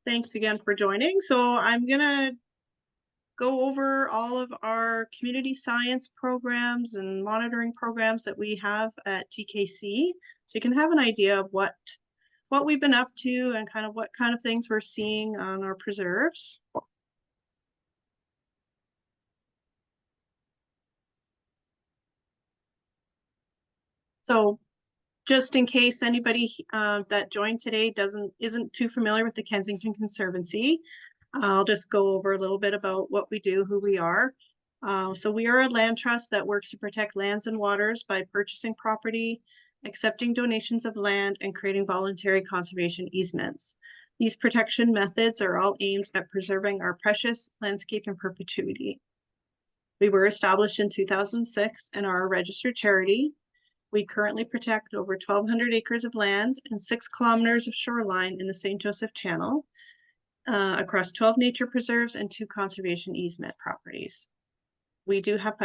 Thanks again for joining. So I'm going to go over all of our community science programs and monitoring programs that we have at TKC. So you can have an idea of what we've been up to and kind of what kind of things we're seeing on our preserves. So just in case anybody that joined today isn't too familiar with the Kensington Conservancy, I'll just go over a little bit about what we do, who we are. So we are a land trust that works to protect lands and waters by purchasing property, accepting donations of land, and creating voluntary conservation easements. These protection methods are all aimed at preserving our precious landscape in perpetuity. We were established in 2006 and are a registered charity. We currently protect over 1,200 acres of land and 6 kilometers of shoreline in the St. Joseph Channel across 12 nature preserves and 2 conservation easement properties. We do have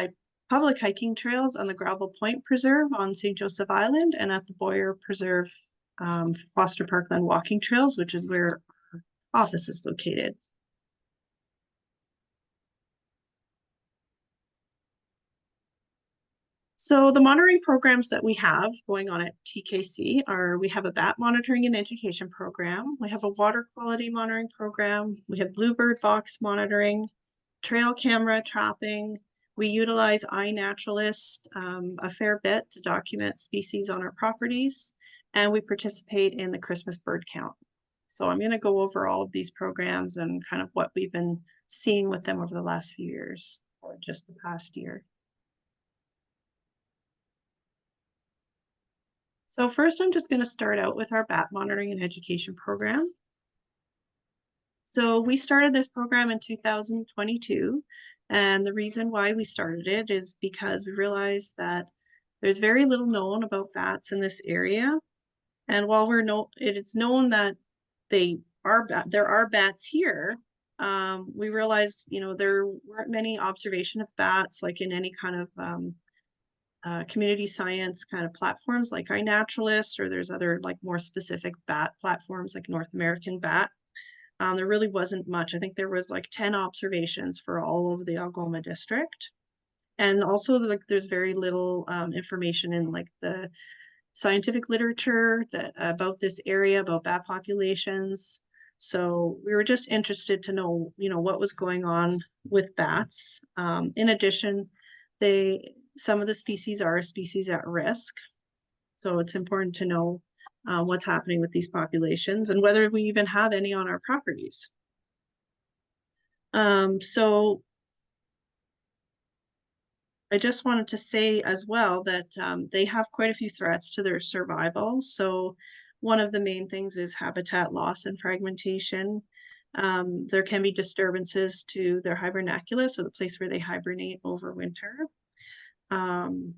public hiking trails on the Gravel Point Preserve on St. Joseph Island and at the Boyer Preserve Foster Parkland walking trails, which is where our office is located. So the monitoring programs that we have going on at TKC are, we have a bat monitoring and education program. We have a water quality monitoring program. We have Bluebird Box Monitoring, trail camera trapping. We utilize iNaturalist a fair bit to document species on our properties, and we participate in the Christmas bird count. So I'm going to go over all of these programs and kind of what we've been seeing with them over the last few years, or just the past year. So first, I'm just going to start out with our bat monitoring and education program. So we started this program in 2022, and the reason why we started it is because we realized that there's very little known about bats in this area. And while it's known that there are bats here, we realized, there weren't many observation of bats like in any kind of community science kind of platforms like iNaturalist, or there's other like more specific bat platforms like North American Bat. There really wasn't much. I think there was like 10 observations for all over the Algoma district. And also there's very little information in like the scientific literature about this area, about bat populations. So we were just interested to know, what was going on with bats. In addition, some of the species are species at risk. So it's important to know what's happening with these populations and whether we even have any on our properties. So I just wanted to say as well that they have quite a few threats to their survival. So one of the main things is habitat loss and fragmentation. There can be disturbances to their hibernaculum, so the place where they hibernate over winter.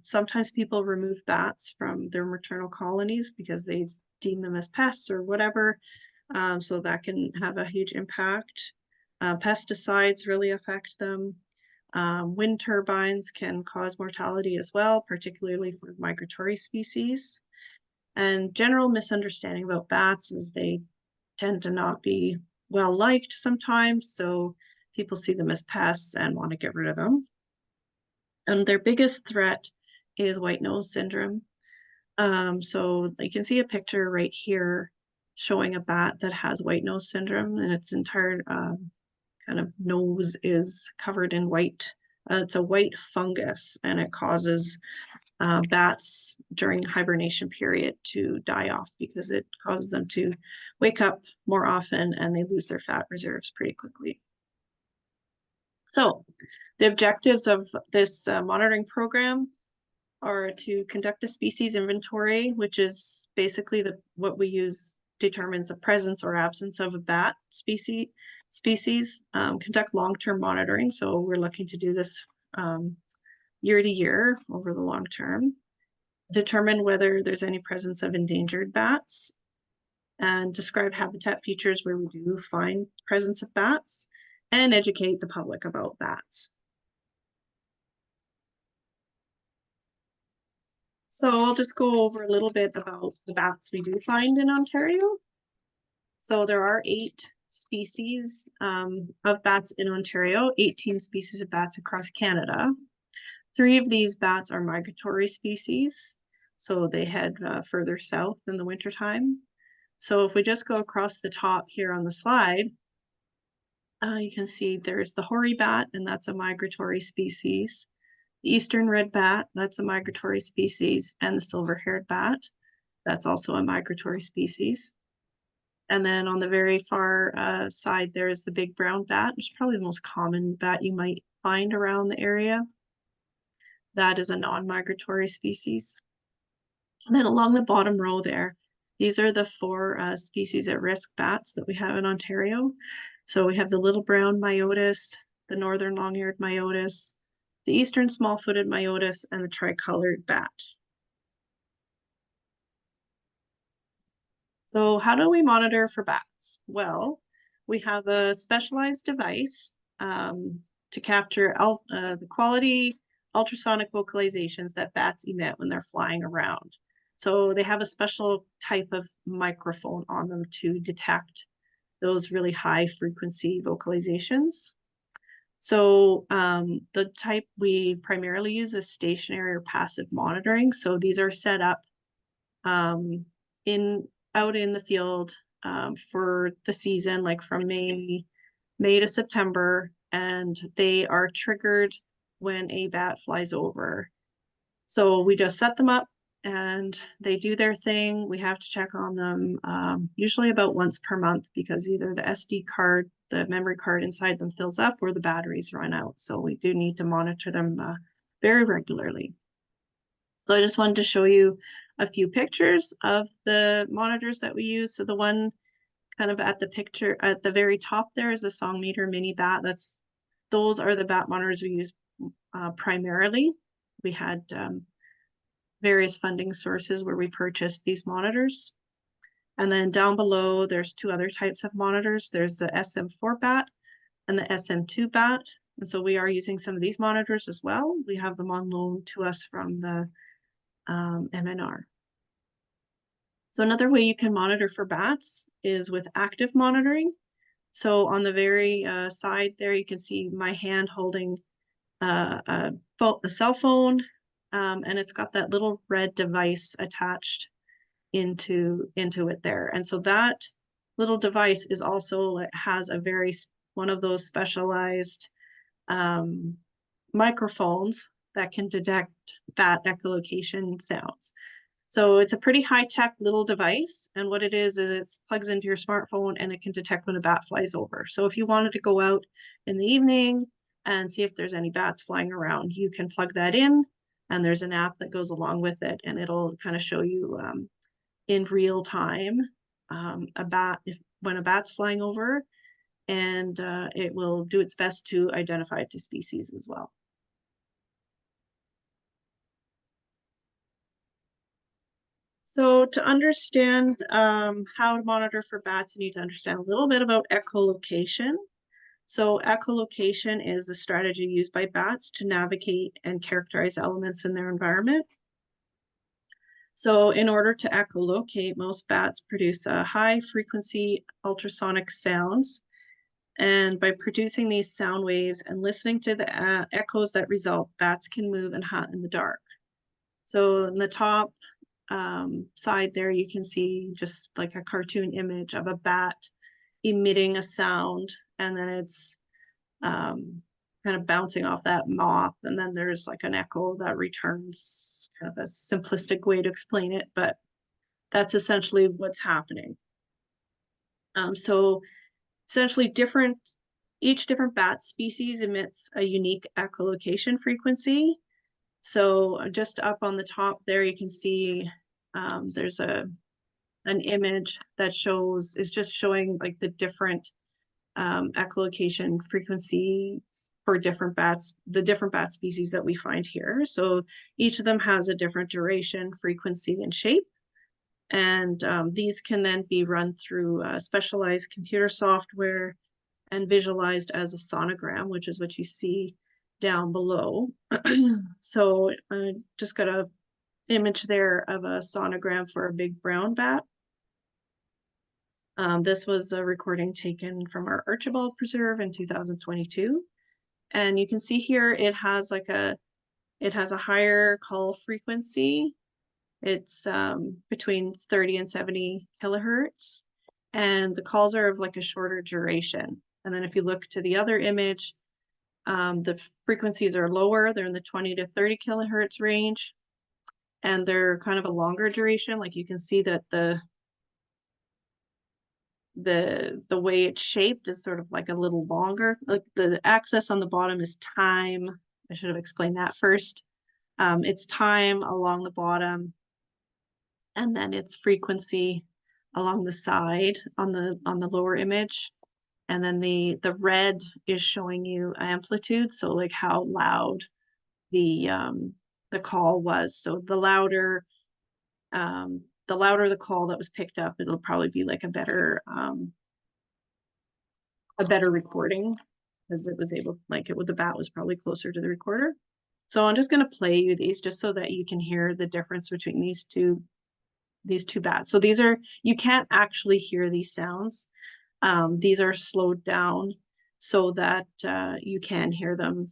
Sometimes people remove bats from their maternal colonies because they deem them as pests or whatever. So that can have a huge impact. Pesticides really affect them. Wind turbines can cause mortality as well, particularly for migratory species. And general misunderstanding about bats is they tend to not be well liked sometimes. So people see them as pests and want to get rid of them. And their biggest threat is white nose syndrome. So you can see a picture right here showing a bat that has white nose syndrome, and its entire kind of nose is covered in white. It's a white fungus, and it causes bats during hibernation period to die off because it causes them to wake up more often and they lose their fat reserves pretty quickly. So the objectives of this monitoring program are to conduct a species inventory, which is basically what we use determines the presence or absence of a bat species. Conduct long-term monitoring. So we're looking to do this year to year over the long term. Determine whether there's any presence of endangered bats, and describe habitat features where we do find presence of bats, and educate the public about bats. So I'll just go over a little bit about the bats we do find in Ontario. So there are 8 species of bats in Ontario, 18 species of bats across Canada. 3 of these bats are migratory species, so they head further south in the wintertime. So if we just go across the top here on the slide, you can see there's the hoary bat, and that's a migratory species. The eastern red bat, that's a migratory species, and the silver-haired bat, that's also a migratory species. And then on the very far side, there's the big brown bat, which is probably the most common bat you might find around the area. That is a non-migratory species. And then along the bottom row there, these are the 4 species at risk bats that we have in Ontario. So we have the little brown myotis, the northern long-eared myotis, the eastern small-footed myotis, and the tricolored bat. So how do we monitor for bats? Well, we have a specialized device to capture the quality ultrasonic vocalizations that bats emit when they're flying around. So they have a special type of microphone on them to detect those really high frequency vocalizations. So the type we primarily use is stationary or passive monitoring. So these are set up out in the field for the season, like from May to September, and they are triggered when a bat flies over. So we just set them up and they do their thing. We have to check on them usually about once per month, because either the SD card, the memory card inside them fills up, or the batteries run out. So we do need to monitor them very regularly. So I just wanted to show you a few pictures of the monitors that we use. So the one kind of at the picture at the very top there is a Songmeter mini bat. Those are the bat monitors we use primarily. We had various funding sources where we purchased these monitors. And then down below, there's 2 other types of monitors. There's the SM4 bat and the SM2 bat. And so we are using some of these monitors as well. We have them on loan to us from the MNR. So another way you can monitor for bats is with active monitoring. So on the very side there, you can see my hand holding a cell phone, and it's got that little red device attached into it there. And so that little device is also, it has one of those specialized microphones that can detect bat echolocation sounds. So it's a pretty high-tech little device, and what it is it plugs into your smartphone and it can detect when a bat flies over. So if you wanted to go out in the evening and see if there's any bats flying around, you can plug that in, and there's an app that goes along with it, and it'll kind of show you in real time when a bat's flying over, and it will do its best to identify it to species as well. So to understand how to monitor for bats, you need to understand a little bit about echolocation. So echolocation is the strategy used by bats to navigate and characterize elements in their environment. So in order to echolocate, most bats produce high frequency ultrasonic sounds. And by producing these sound waves and listening to the echoes that result, bats can move and hunt in the dark. So in the top side there, you can see just like a cartoon image of a bat emitting a sound, and then it's kind of bouncing off that moth, and then there's like an echo that returns. Kind of a simplistic way to explain it, but that's essentially what's happening. So essentially each different bat species emits a unique echolocation frequency. So just up on the top there, you can see there's an image that is just showing like the different echolocation frequencies for different bats, the different bat species that we find here. So each of them has a different duration, frequency, and shape. And these can then be run through specialized computer software and visualized as a sonogram, which is what you see down below. So I just got an image there of a sonogram for a big brown bat. This was a recording taken from our Archibald Preserve in 2022. And you can see here it has a higher call frequency. It's between 30 and 70 kilohertz. And the calls are of like a shorter duration. And then if you look to the other image, the frequencies are lower. They're in the 20 to 30 kilohertz range. And they're kind of a longer duration. Like you can see that the way it's shaped is sort of like a little longer. Like the axis on the bottom is time. I should have explained that first. It's time along the bottom, and then it's frequency along the side on the lower image. And then the red is showing you amplitude, so like how loud the call was. So the louder the call that was picked up, it'll probably be like a better recording, because it was able, like the bat was probably closer to the recorder. So I'm just going to play you these just so that you can hear the difference between these two bats. So these are, you can't actually hear these sounds. These are slowed down so that you can hear them.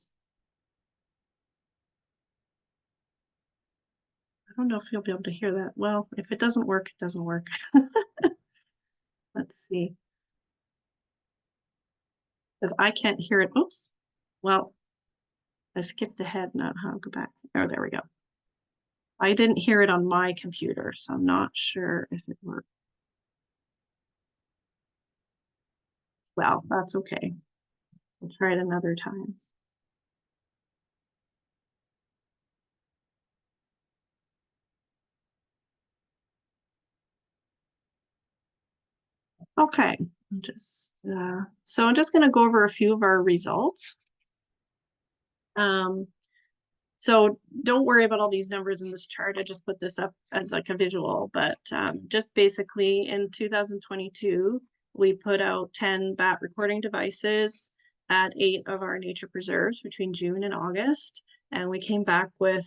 I don't know if you'll be able to hear that. Well, if it doesn't work, it doesn't work. Let's see. Because I can't hear it. Oops. Well, I skipped ahead. Not how to go back. Oh, there we go. I didn't hear it on my computer, so I'm not sure if it worked. Well, that's okay. We'll try it another time. Okay, so I'm just going to go over a few of our results. So don't worry about all these numbers in this chart. I just put this up as like a visual, but just basically in 2022, we put out 10 bat recording devices at 8 of our nature preserves between June and August. And we came back with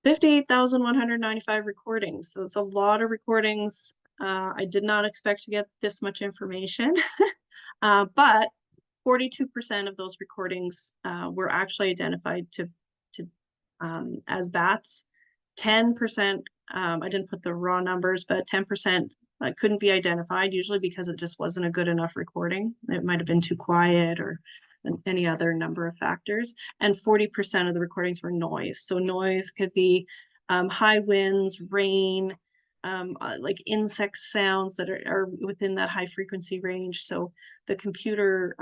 58,195 recordings. So it's a lot of recordings. I did not expect to get this much information, but 42% of those recordings were actually identified as bats. 10%, I didn't put the raw numbers, but 10% couldn't be identified, usually because it just wasn't a good enough recording. It might have been too quiet or any other number of factors. And 40% of the recordings were noise. So noise could be high winds, rain, like insect sounds that are within that high frequency range. So the computer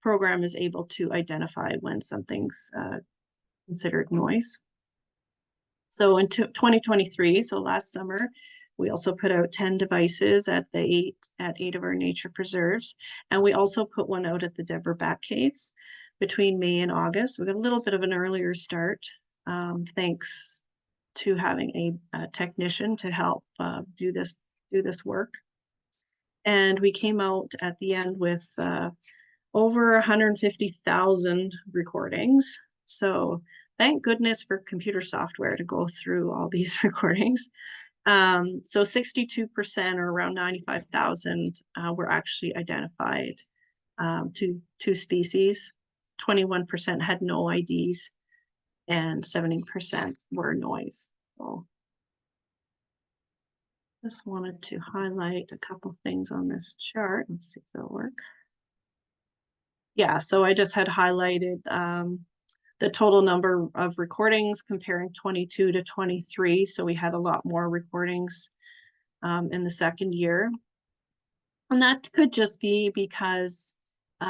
program is able to identify when something's considered noise. So in 2023, so last summer, we also put out 10 devices at 8 of our nature preserves. And we also put one out at the Deborah Bat Caves between May and August. We got a little bit of an earlier start, thanks to having a technician to help do this work. And we came out at the end with over 150,000 recordings. So thank goodness for computer software to go through all these recordings. So 62%, or around 95,000, were actually identified to species. 21% had no IDs, and 70% were noise. So just wanted to highlight a couple things on this chart. Let's see if it'll work. Yeah, so I just had highlighted the total number of recordings comparing 22 to 23. So we had a lot more recordings in the second year. And that could just be because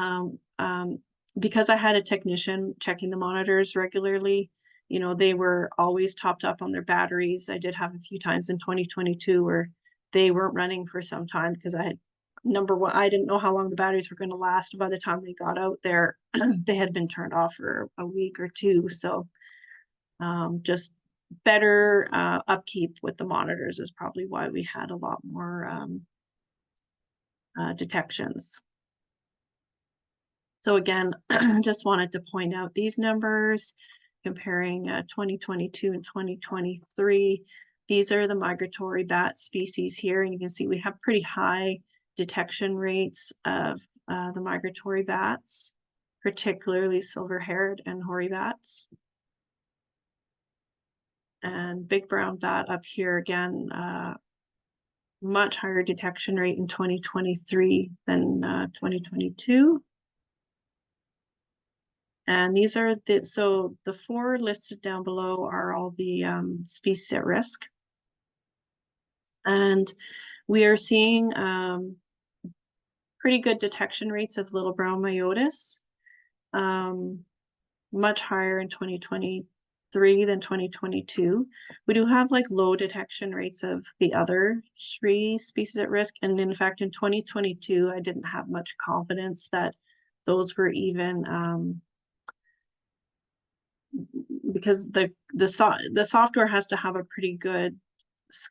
I had a technician checking the monitors regularly. You know, they were always topped up on their batteries. I did have a few times in 2022 where they weren't running for some time because number one, I didn't know how long the batteries were going to last. By the time they got out there, they had been turned off for a week or two. So just better upkeep with the monitors is probably why we had a lot more detections. So again, just wanted to point out these numbers comparing 2022 and 2023. These are the migratory bat species here, and you can see we have pretty high detection rates of the migratory bats, particularly silver-haired and hoary bats. And big brown bat up here again, much higher detection rate in 2023 than 2022. And these are so the 4 listed down below are all the species at risk. And we are seeing pretty good detection rates of little brown myotis, much higher in 2023 than 2022. We do have like low detection rates of the other 3 species at risk. And in fact, in 2022, I didn't have much confidence that those were even because the software has to have a pretty good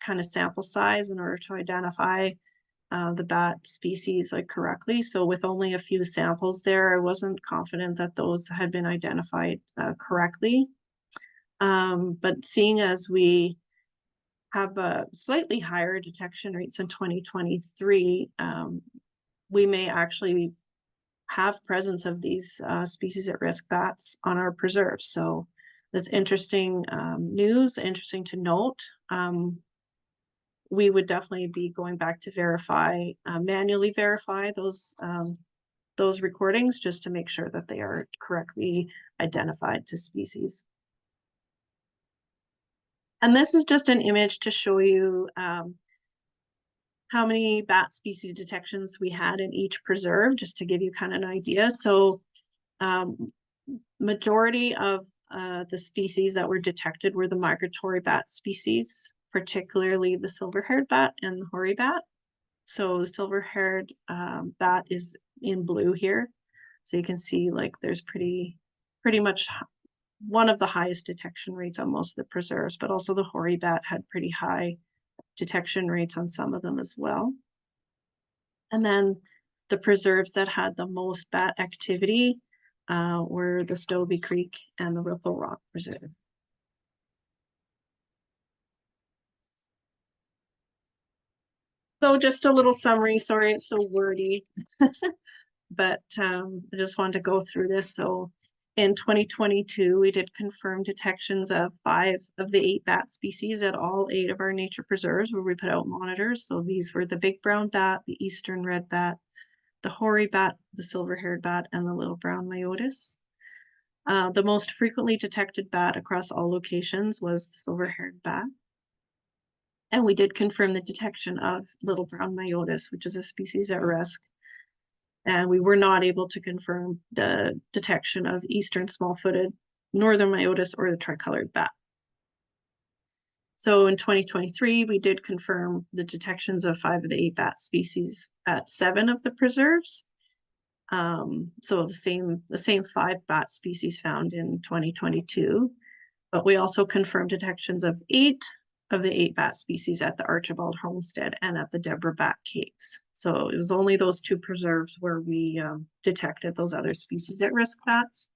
kind of sample size in order to identify the bat species like correctly. So with only a few samples there, I wasn't confident that those had been identified correctly. But seeing as we have a slightly higher detection rates in 2023, we may actually have presence of these species at risk bats on our preserves. So that's interesting news, interesting to note. We would definitely be going back to verify, manually verify those recordings just to make sure that they are correctly identified to species. And this is just an image to show you how many bat species detections we had in each preserve, just to give you kind of an idea. So majority of the species that were detected were the migratory bat species, particularly the silver-haired bat and the hoary bat. So the silver-haired bat is in blue here. So you can see like there's pretty much one of the highest detection rates on most of the preserves, but also the hoary bat had pretty high detection rates on some of them as well. And then the preserves that had the most bat activity were the Stobie Creek and the Ripple Rock Preserve. So just a little summary, sorry it's so wordy, but I just wanted to go through this. So in 2022, we did confirm detections of 5 of the 8 bat species at all 8 of our nature preserves where we put out monitors. So these were the big brown bat, the eastern red bat, the hoary bat, the silver-haired bat, and the little brown myotis. The most frequently detected bat across all locations was the silver-haired bat. And we did confirm the detection of little brown myotis, which is a species at risk. And we were not able to confirm the detection of eastern small-footed, northern myotis, or the tricolored bat. So in 2023, we did confirm the detections of 5 of the 8 bat species at 7 of the preserves. So the same 5 bat species found in 2022, but we also confirmed detections of 8 of the 8 bat species at the Archibald Homestead and at the Deborah Bat Caves. So it was only those 2 preserves where we detected those other species at risk bats.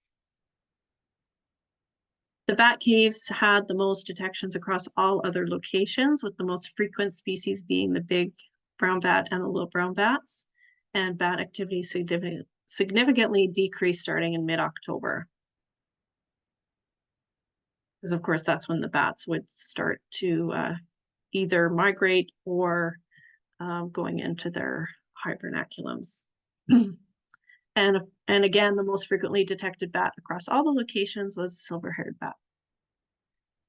The bat caves had the most detections across all other locations, with the most frequent species being the big brown bat and the little brown bats, and bat activity significantly decreased starting in mid-October. Because of course that's when the bats would start to either migrate or going into their hibernaculums. And again, the most frequently detected bat across all the locations was silver-haired bat.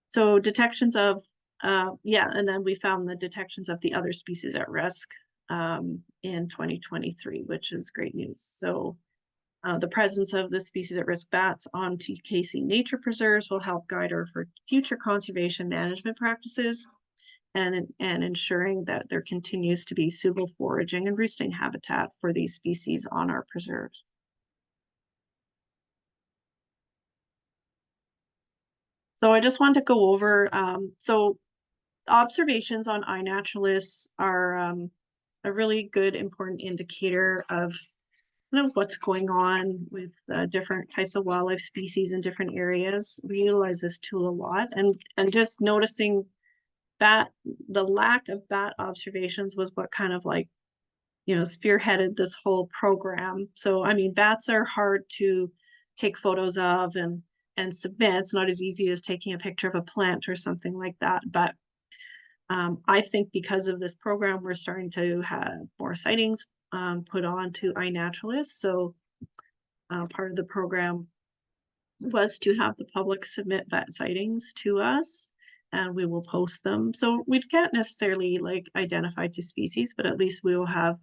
So detections of, and then we found the detections of the other species at risk in 2023, which is great news. So the presence of the species at risk bats on TKC nature preserves will help guide our future conservation management practices and ensuring that there continues to be suitable foraging and roosting habitat for these species on our preserves. So I just wanted to go over, so observations on iNaturalist are a really good, important indicator of what's going on with different types of wildlife species in different areas. We utilize this tool a lot, and just noticing the lack of bat observations was what kind of like spearheaded this whole program. So, I mean, bats are hard to take photos of and submit. It's not as easy as taking a picture of a plant or something like that. But I think because of this program, we're starting to have more sightings put on to iNaturalist. So part of the program was to have the public submit bat sightings to us, and we will post them. So we can't necessarily like identify two species, but at least we will have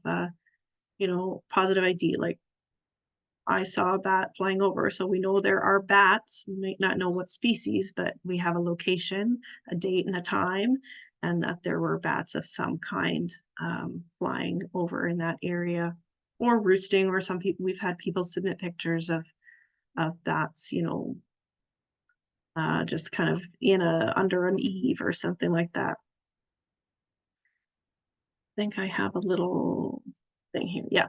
positive ID. Like I saw a bat flying over, so we know there are bats. We might not know what species, but we have a location, a date, and a time, and that there were bats of some kind flying over in that area, or roosting. Or some people, we've had people submit pictures of bats, just kind of under an eave or something like that. I think I have a little thing here. Yeah.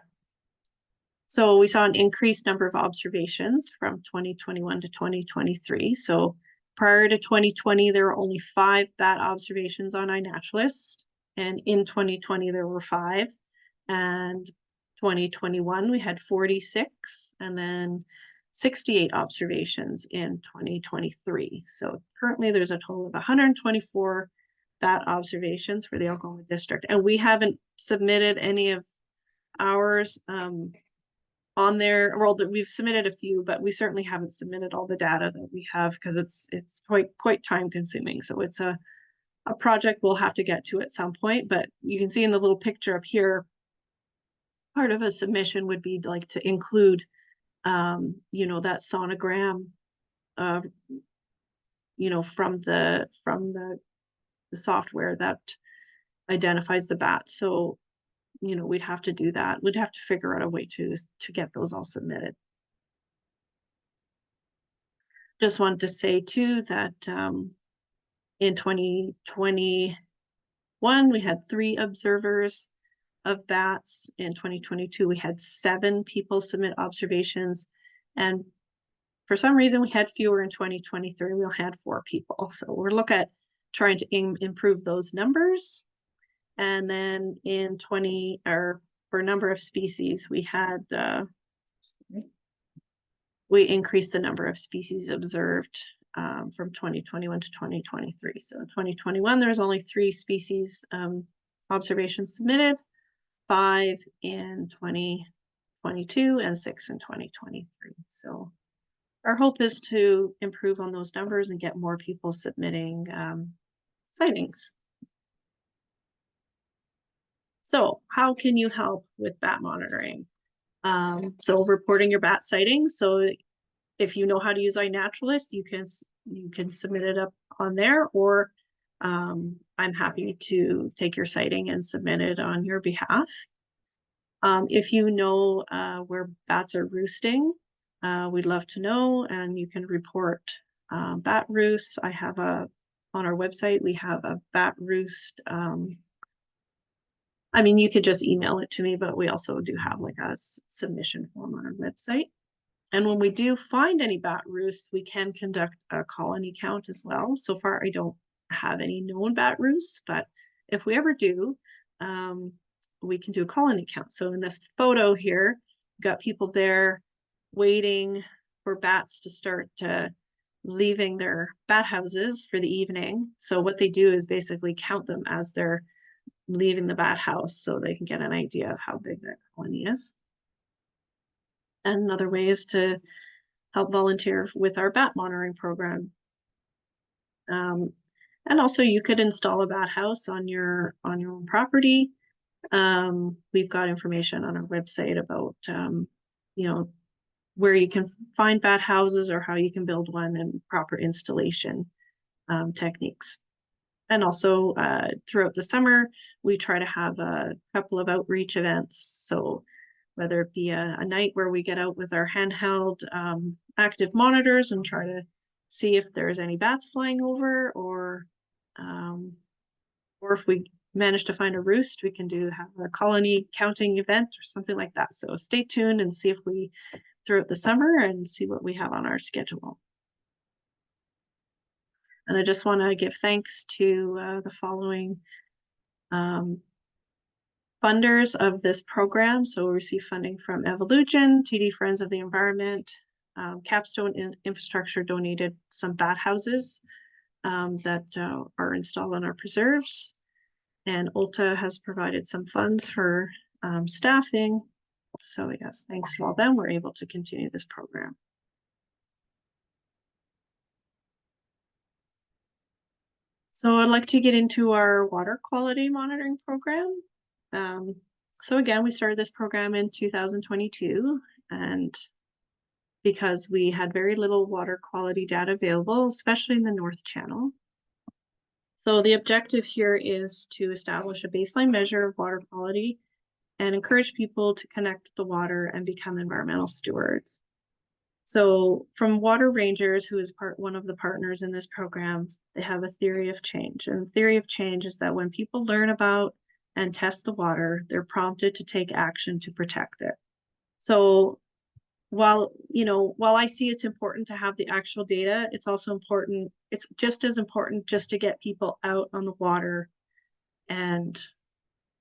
So we saw an increased number of observations from 2021 to 2023. So prior to 2020, there were only 5 bat observations on iNaturalist. And in 2020, there were 5. And 2021, we had 46. And then 68 observations in 2023. So currently there's a total of 124 bat observations for the Algoma district. And we haven't submitted any of ours on there. Well, we've submitted a few, but we certainly haven't submitted all the data that we have because it's quite time consuming. So it's a project we'll have to get to at some point. But you can see in the little picture up here, part of a submission would be like to include that sonogram from the software that identifies the bat. So we'd have to do that. We'd have to figure out a way to get those all submitted. Just wanted to say too that in 2021 we had 3 observers of bats. In 2022 we had 7 people submit observations, and for some reason we had fewer in 2023. We had 4 people. So we're looking at trying to improve those numbers. And then in for a number of species, we had we increased the number of species observed from 2021 to 2023. So in 2021, there was only 3 species observations submitted, 5 in 2022, and 6 in 2023. So our hope is to improve on those numbers and get more people submitting sightings. So how can you help with bat monitoring? So reporting your bat sightings. So if you know how to use iNaturalist, you can submit it up on there, or I'm happy to take your sighting and submit it on your behalf. If you know where bats are roosting, we'd love to know, and you can report bat roosts. On our website, we have a bat roost. I mean, you could just email it to me, but we also do have like a submission form on our website. And when we do find any bat roosts, we can conduct a colony count as well. So far, I don't have any known bat roosts, but if we ever do, we can do a colony count. So in this photo here, we've got people there waiting for bats to start leaving their bat houses for the evening. So what they do is basically count them as they're leaving the bat house so they can get an idea of how big that colony is. And another way is to help volunteer with our bat monitoring program. And also you could install a bat house on your own property. We've got information on our website about, where you can find bat houses or how you can build one and proper installation techniques. And also throughout the summer, we try to have a couple of outreach events. So whether it be a night where we get out with our handheld active monitors and try to see if there's any bats flying over, or if we manage to find a roost, we can have a colony counting event or something like that. So stay tuned and see if we throughout the summer and see what we have on our schedule. And I just want to give thanks to the following funders of this program. So we receive funding from Evolution, TD Friends of the Environment, Capstone Infrastructure donated some bat houses that are installed on our preserves. And Ulta has provided some funds for staffing. So yes, thanks to all them, we're able to continue this program. So I'd like to get into our water quality monitoring program. So again, we started this program in 2022, and because we had very little water quality data available, especially in the North Channel. So the objective here is to establish a baseline measure of water quality and encourage people to connect the water and become environmental stewards. So from Water Rangers, who is one of the partners in this program, they have a theory of change. And the theory of change is that when people learn about and test the water, they're prompted to take action to protect it. So while I see it's important to have the actual data, it's also important, it's just as important just to get people out on the water and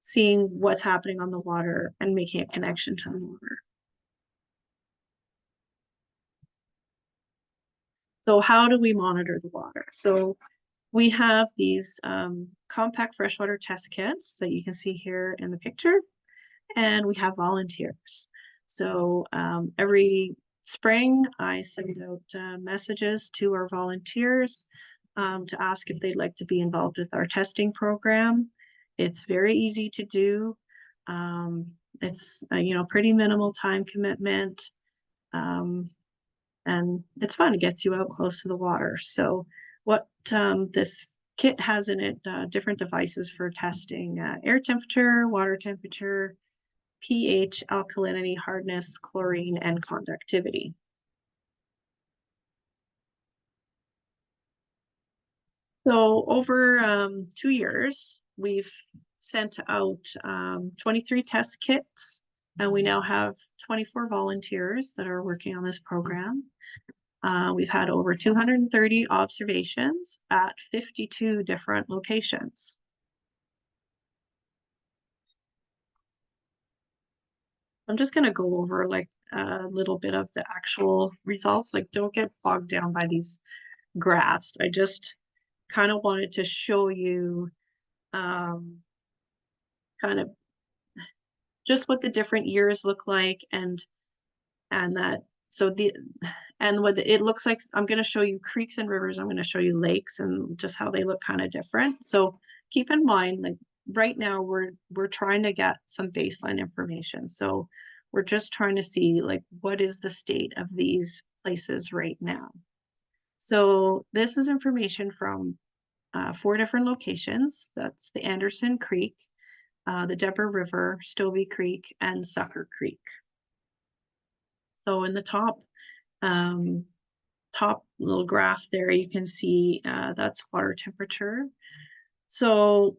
seeing what's happening on the water and making a connection to the water. So how do we monitor the water? So we have these compact freshwater test kits that you can see here in the picture, and we have volunteers. So every spring, I send out messages to our volunteers to ask if they'd like to be involved with our testing program. It's very easy to do. It's pretty minimal time commitment. And it's fun. It gets you out close to the water. So what this kit has in it, different devices for testing air temperature, water temperature, pH, alkalinity, hardness, chlorine, and conductivity. So over 2 years, we've sent out 23 test kits, and we now have 24 volunteers that are working on this program. We've had over 230 observations at 52 different locations. I'm just going to go over like a little bit of the actual results. Like, don't get bogged down by these graphs. I just kind of wanted to show you kind of just what the different years look like, and that and what it looks like. I'm going to show you creeks and rivers. I'm going to show you lakes and just how they look kind of different. So keep in mind, like right now we're trying to get some baseline information. So we're just trying to see like what is the state of these places right now. So this is information from 4 different locations. That's the Anderson Creek, the Deborah River, Stovey Creek, and Sucker Creek. So in the top little graph there, you can see that's water temperature. So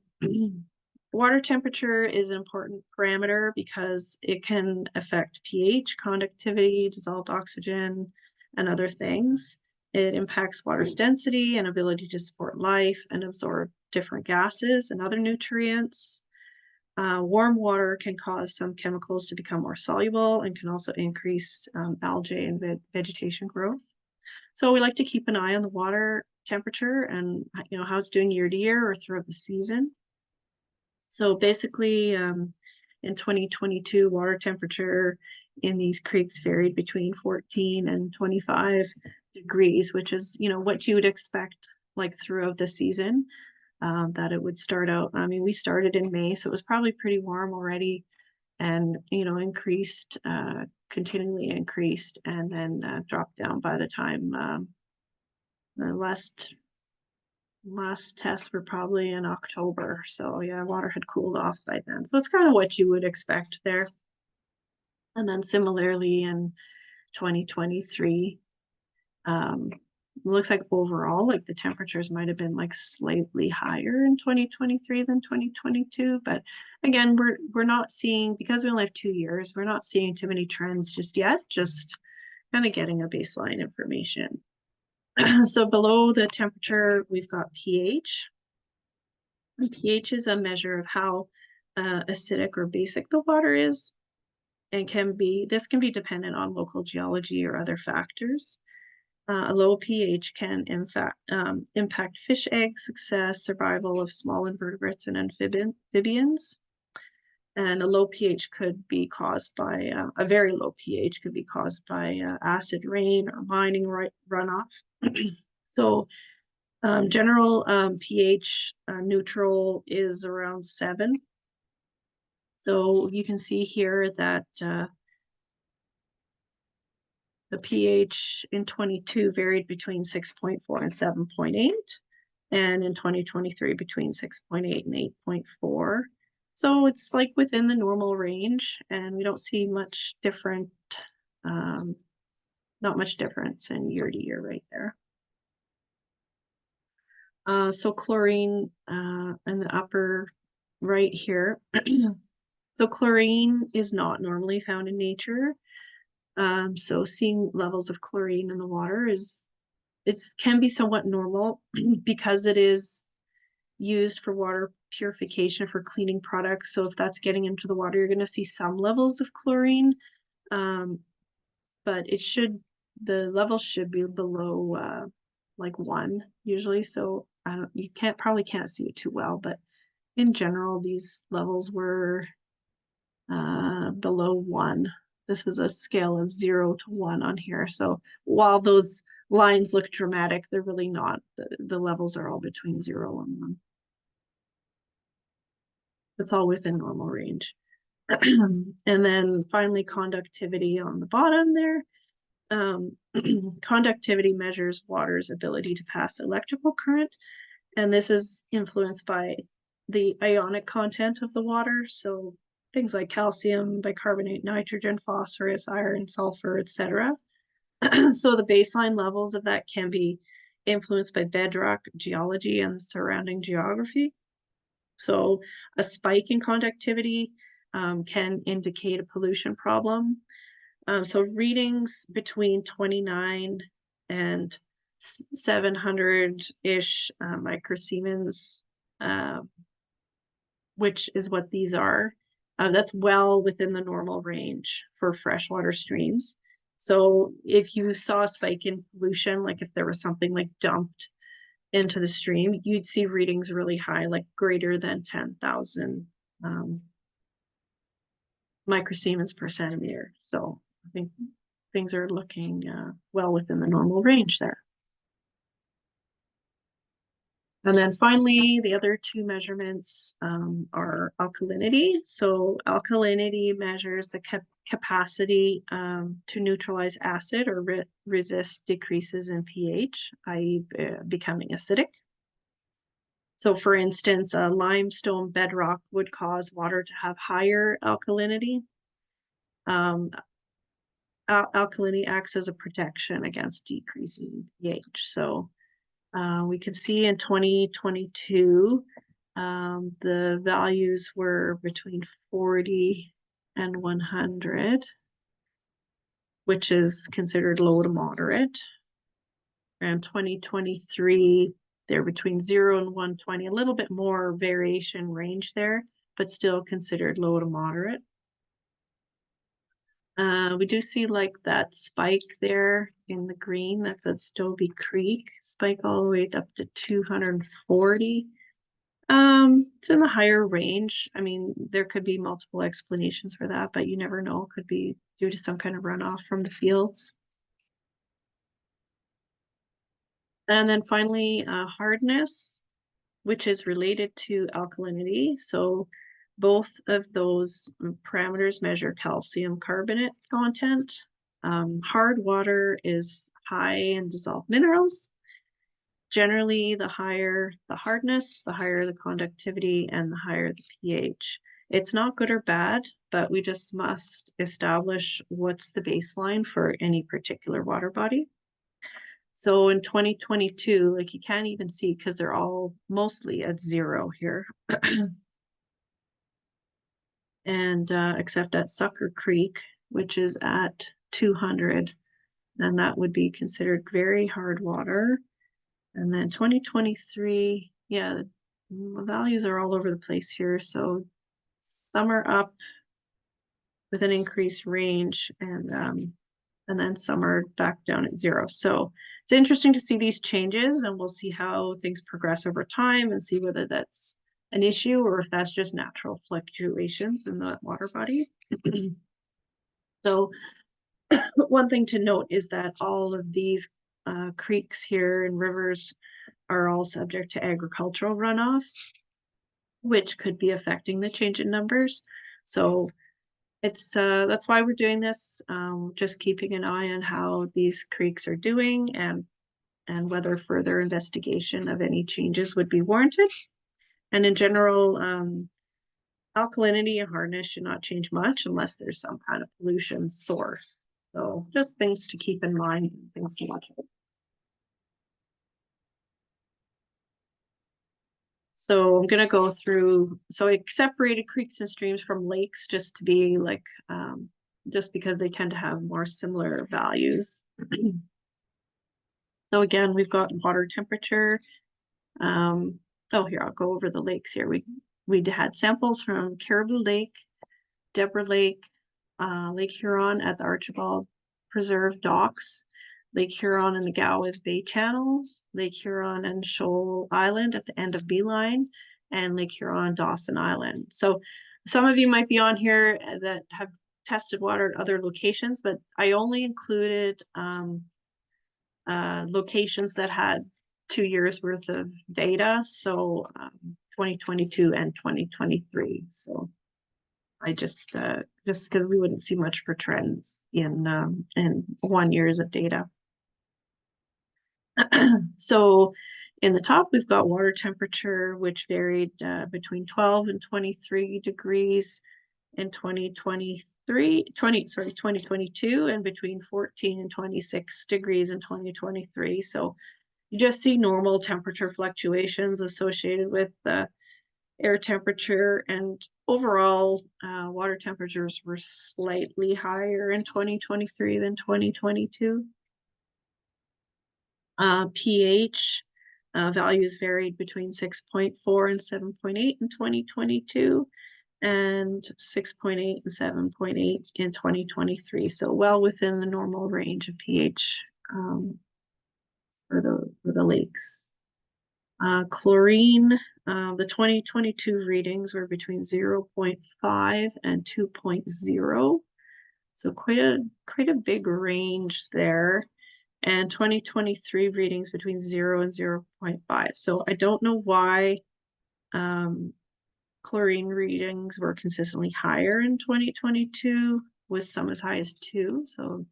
water temperature is an important parameter because it can affect pH, conductivity, dissolved oxygen, and other things. It impacts water's density and ability to support life and absorb different gases and other nutrients. Warm water can cause some chemicals to become more soluble and can also increase algae and vegetation growth. So we like to keep an eye on the water temperature and how it's doing year to year or throughout the season. So basically, in 2022, water temperature in these creeks varied between 14 and 25 degrees, which is what you would expect like throughout the season. That it would start out. I mean, we started in May, so it was probably pretty warm already, and increased, continually increased, and then dropped down by the time the last tests were probably in October. So yeah, water had cooled off by then. So it's kind of what you would expect there. And then similarly in 2023, looks like overall, like the temperatures might have been like slightly higher in 2023 than 2022. But again, we're not seeing, because we only have 2 years, we're not seeing too many trends just yet, just kind of getting a baseline information. So below the temperature, we've got pH. And pH is a measure of how acidic or basic the water is, and this can be dependent on local geology or other factors. A low pH can in fact impact fish egg success, survival of small invertebrates and amphibians. And a low pH could be caused by a very low pH could be caused by acid rain or mining runoff. So general pH neutral is around 7. So you can see here that the pH in 22 varied between 6.4 and 7.8, and in 2023 between 6.8 and 8.4. So it's like within the normal range, and we don't see much different, not much difference in year to year right there. So chlorine in the upper right here. So chlorine is not normally found in nature. So seeing levels of chlorine in the water can be somewhat normal because it is used for water purification for cleaning products. So if that's getting into the water, you're going to see some levels of chlorine, but the level should be below like 1 usually. So you probably can't see it too well, but in general, these levels were below 1. This is a scale of 0 to 1 on here. So while those lines look dramatic, they're really not. The levels are all between 0 and 1. It's all within normal range. And then finally, conductivity on the bottom there. Conductivity measures water's ability to pass electrical current, and this is influenced by the ionic content of the water. So things like calcium, bicarbonate, nitrogen, phosphorus, iron, sulfur, etc. So the baseline levels of that can be influenced by bedrock geology and the surrounding geography. So a spike in conductivity can indicate a pollution problem. So readings between 29 and 700-ish microsiemens, which is what these are. That's well within the normal range for freshwater streams. So if you saw a spike in pollution, like if there was something like dumped into the stream, you'd see readings really high, like greater than 10,000 microsiemens per centimeter. So I think things are looking well within the normal range there. And then finally, the other two measurements are alkalinity. So alkalinity measures the capacity to neutralize acid or resist decreases in pH, i.e. Becoming acidic. So for instance, a limestone bedrock would cause water to have higher alkalinity. Alkalinity acts as a protection against decreases in pH. So we can see in 2022, the values were between 40 and 100, which is considered low to moderate. Around 2023, they're between 0 and 120, a little bit more variation range there, but still considered low to moderate. We do see like that spike there in the green, that's at Stobie Creek, spike all the way up to 240. It's in the higher range. I mean, there could be multiple explanations for that, but you never know. It could be due to some kind of runoff from the fields. And then finally, hardness, which is related to alkalinity. So both of those parameters measure calcium carbonate content. Hard water is high in dissolved minerals. Generally, the higher the hardness, the higher the conductivity, and the higher the pH. It's not good or bad, but we just must establish what's the baseline for any particular water body. So in 2022, like you can't even see because they're all mostly at 0 here. And except at Sucker Creek, which is at 200, and that would be considered very hard water. And then 2023, yeah, the values are all over the place here. So some are up with an increased range, and then some are back down at zero. So it's interesting to see these changes, and we'll see how things progress over time and see whether that's an issue or if that's just natural fluctuations in the water body. So one thing to note is that all of these creeks here and rivers are all subject to agricultural runoff, which could be affecting the change in numbers. So it's that's why we're doing this, just keeping an eye on how these creeks are doing and whether further investigation of any changes would be warranted. And in general, alkalinity and hardness should not change much unless there's some kind of pollution source. So just things to keep in mind, things to watch out. So I'm going to go through, so I separated creeks and streams from lakes just to be like, just because they tend to have more similar values. So again, we've got water temperature. Oh, here, I'll go over the lakes here. We had samples from Caribou Lake, Deborah Lake, Lake Huron at the Archibald Preserve docks, Lake Huron and the Gowes Bay Channel, Lake Huron and Shoal Island at the end of Beeline, and Lake Huron, Dawson Island. So some of you might be on here that have tested water at other locations, but I only included locations that had 2 years worth of data, so 2022 and 2023. So I just because we wouldn't see much for trends in 1 years of data. So in the top, we've got water temperature, which varied between 12 and 23 degrees in 2022, and between 14 and 26 degrees in 2023. So you just see normal temperature fluctuations associated with air temperature, and overall water temperatures were slightly higher in 2023 than 2022. pH values varied between 6.4 and 7.8 in 2022, and 6.8 and 7.8 in 2023. So well within the normal range of pH for the lakes. Chlorine, the 2022 readings were between 0.5 and 2.0. So quite a big range there. And 2023 readings between 0 and 0.5. So I don't know why chlorine readings were consistently higher in 2022, with some as high as 2. So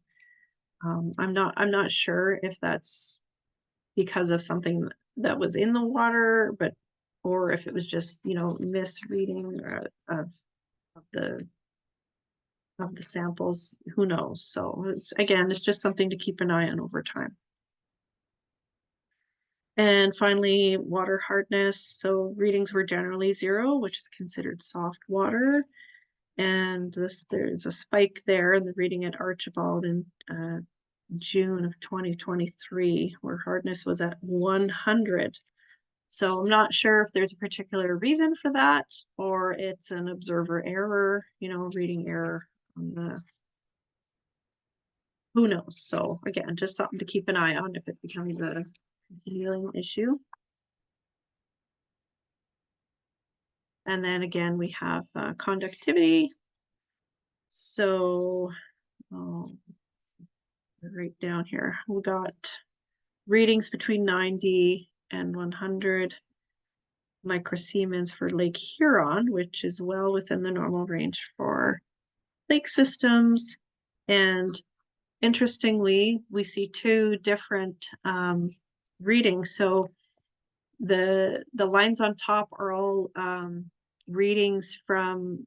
I'm not sure if that's because of something that was in the water, or if it was just, misreading of the samples, who knows. So it's just something to keep an eye on over time. And finally, water hardness. So readings were generally 0, which is considered soft water. And there's a spike there in the reading at Archibald in June of 2023, where hardness was at 100. So I'm not sure if there's a particular reason for that, or it's an observer error, reading error on the, who knows. So again, just something to keep an eye on if it becomes a continuing issue. And then again, we have conductivity. So right down here, we got readings between 90 and 100 microsiemens for Lake Huron, which is well within the normal range for lake systems. And interestingly, we see 2 different readings. So the lines on top are all readings from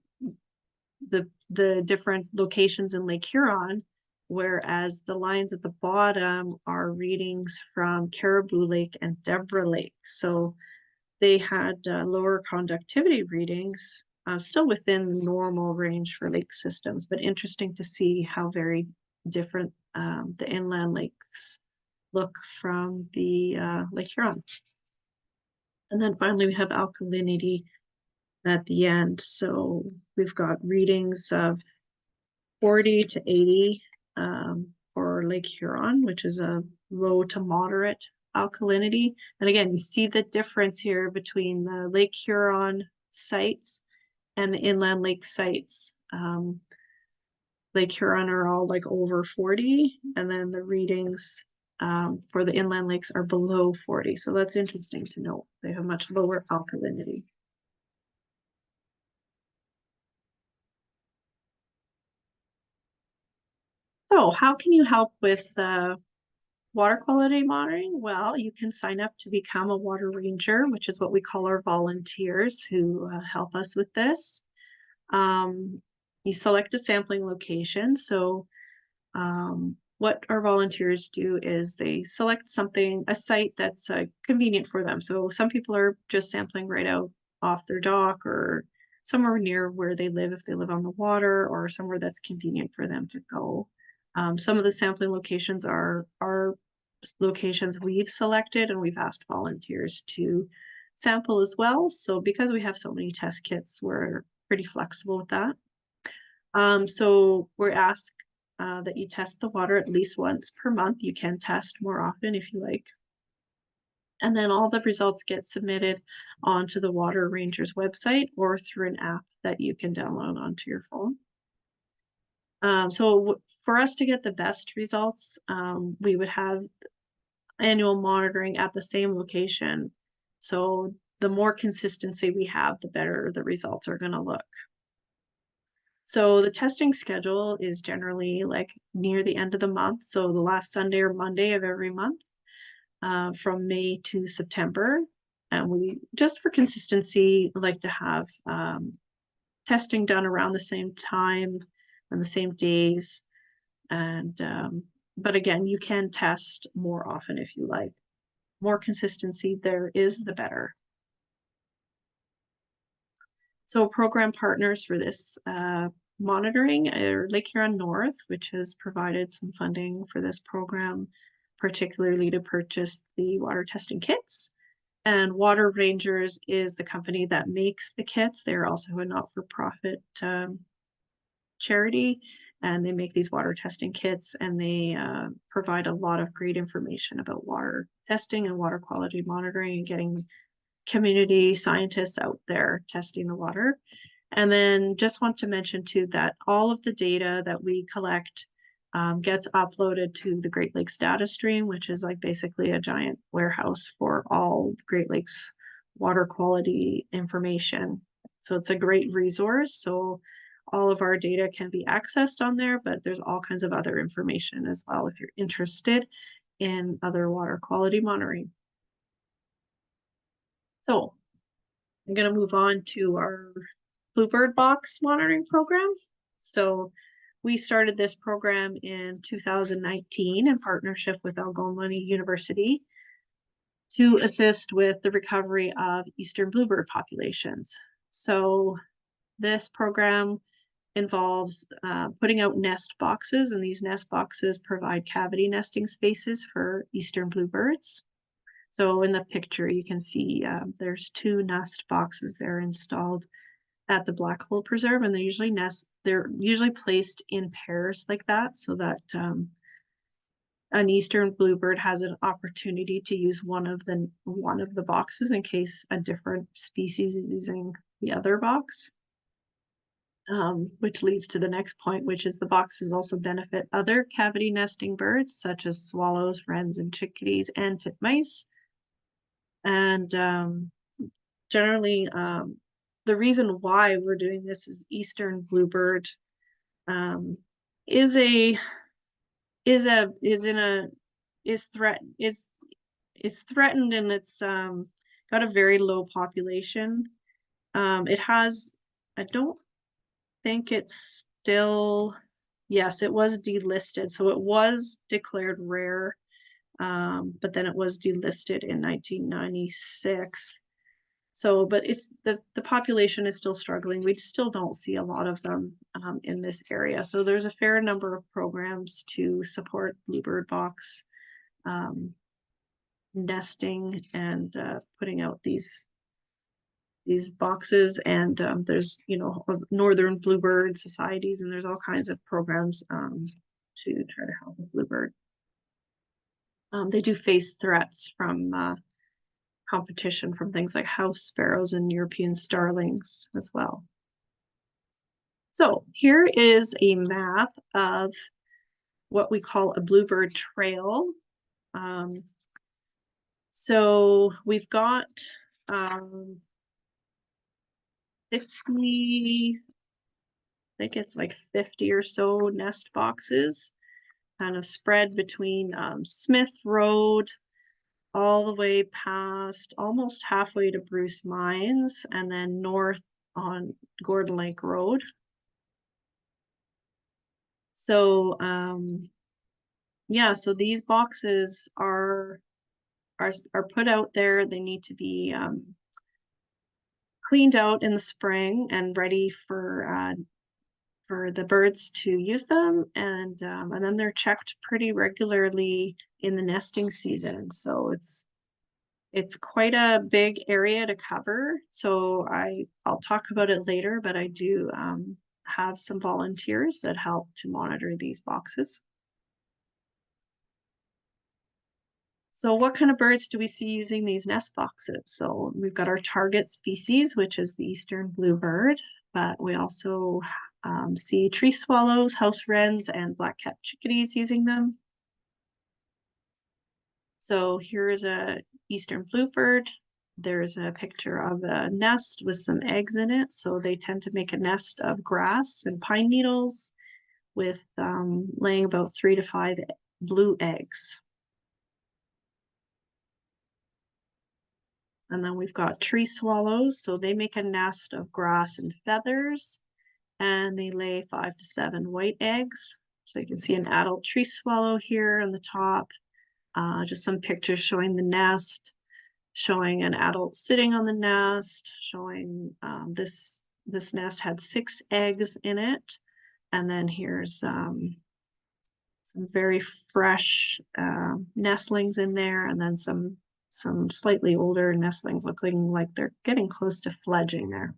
the different locations in Lake Huron, whereas the lines at the bottom are readings from Caribou Lake and Deborah Lake. So they had lower conductivity readings, still within normal range for lake systems, but interesting to see how very different the inland lakes look from the Lake Huron. And then finally, we have alkalinity. at the end. So we've got readings of 40 to 80 for Lake Huron, which is a low to moderate alkalinity. And again, you see the difference here between the Lake Huron sites and the inland lake sites. Lake Huron are all like over 40, and then the readings for the inland lakes are below 40. So that's interesting to note. They have much lower alkalinity. So how can you help with water quality monitoring? Well, you can sign up to become a water ranger, which is what we call our volunteers who help us with this. You select a sampling location. So what our volunteers do is they select a site that's convenient for them. So some people are just sampling right out off their dock or somewhere near where they live if they live on the water, or somewhere that's convenient for them to go. Some of the sampling locations are locations we've selected, and we've asked volunteers to sample as well. So because we have so many test kits, we're pretty flexible with that. So we're asked that you test the water at least once per month. You can test more often if you like. And then all the results get submitted onto the Water Rangers website or through an app that you can download onto your phone. So for us to get the best results, we would have annual monitoring at the same location. So the more consistency we have, the better the results are going to look. So the testing schedule is generally like near the end of the month. So the last Sunday or Monday of every month, from May to September. And we, just for consistency, like to have testing done around the same time and the same days. And, but again, you can test more often if you like. More consistency there is, the better. So program partners for this monitoring are Lake Huron North, which has provided some funding for this program, particularly to purchase the water testing kits. And Water Rangers is the company that makes the kits. They're also a not-for-profit charity, and they make these water testing kits, and they provide a lot of great information about water testing and water quality monitoring and getting community scientists out there testing the water. And then just want to mention too that all of the data that we collect gets uploaded to the Great Lakes data stream, which is like basically a giant warehouse for all Great Lakes water quality information. So it's a great resource. So all of our data can be accessed on there, but there's all kinds of other information as well if you're interested in other water quality monitoring. So I'm going to move on to our Bluebird Box Monitoring program. So we started this program in 2019 in partnership with Algoma University to assist with the recovery of eastern bluebird populations. So this program involves putting out nest boxes, and these nest boxes provide cavity nesting spaces for eastern bluebirds. So in the picture, you can see there's 2 nest boxes there installed at the Black Hole Preserve, and they're usually placed in pairs like that, so that an eastern bluebird has an opportunity to use one of the boxes in case a different species is using the other box. Which leads to the next point, which is the boxes also benefit other cavity nesting birds, such as swallows, wrens, and chickadees, and titmice. And generally, the reason why we're doing this is eastern bluebird is a is a is in a is threat is threatened, and it's got a very low population. It has, I don't think it's still, yes, it was delisted, so it was declared rare, but then it was delisted in 1996. So, but it's the population is still struggling. We still don't see a lot of them in this area. So there's a fair number of programs to support Bluebird Box nesting and putting out these these boxes, and there's, you know, northern bluebird societies, and there's all kinds of programs to try to help with bluebird. They do face threats from competition from things like house sparrows and European starlings as well. So here is a map of what we call a bluebird trail. So we've got 50, I think it's like 50 or so nest boxes kind of spread between Smith Road all the way past almost halfway to Bruce Mines and then north on Gordon Lake Road. So yeah, so these boxes are put out there. They need to be cleaned out in the spring and ready for the birds to use them, and then they're checked pretty regularly in the nesting season. So it's quite a big area to cover. So I'll talk about it later, but I do have some volunteers that help to monitor these boxes. So what kind of birds do we see using these nest boxes? So we've got our target species, which is the eastern bluebird, but we also see tree swallows, house wrens, and black-capped chickadees using them. So here's a eastern bluebird. There's a picture of a nest with some eggs in it. So they tend to make a nest of grass and pine needles with laying about 3 to 5 blue eggs. And then we've got tree swallows. So they make a nest of grass and feathers, and they lay 5 to 7 white eggs. So you can see an adult tree swallow here on the top. Just some pictures showing the nest, showing an adult sitting on the nest, showing this nest had 6 eggs in it. And then here's some very fresh nestlings in there, and then some slightly older nestlings looking like they're getting close to fledging there.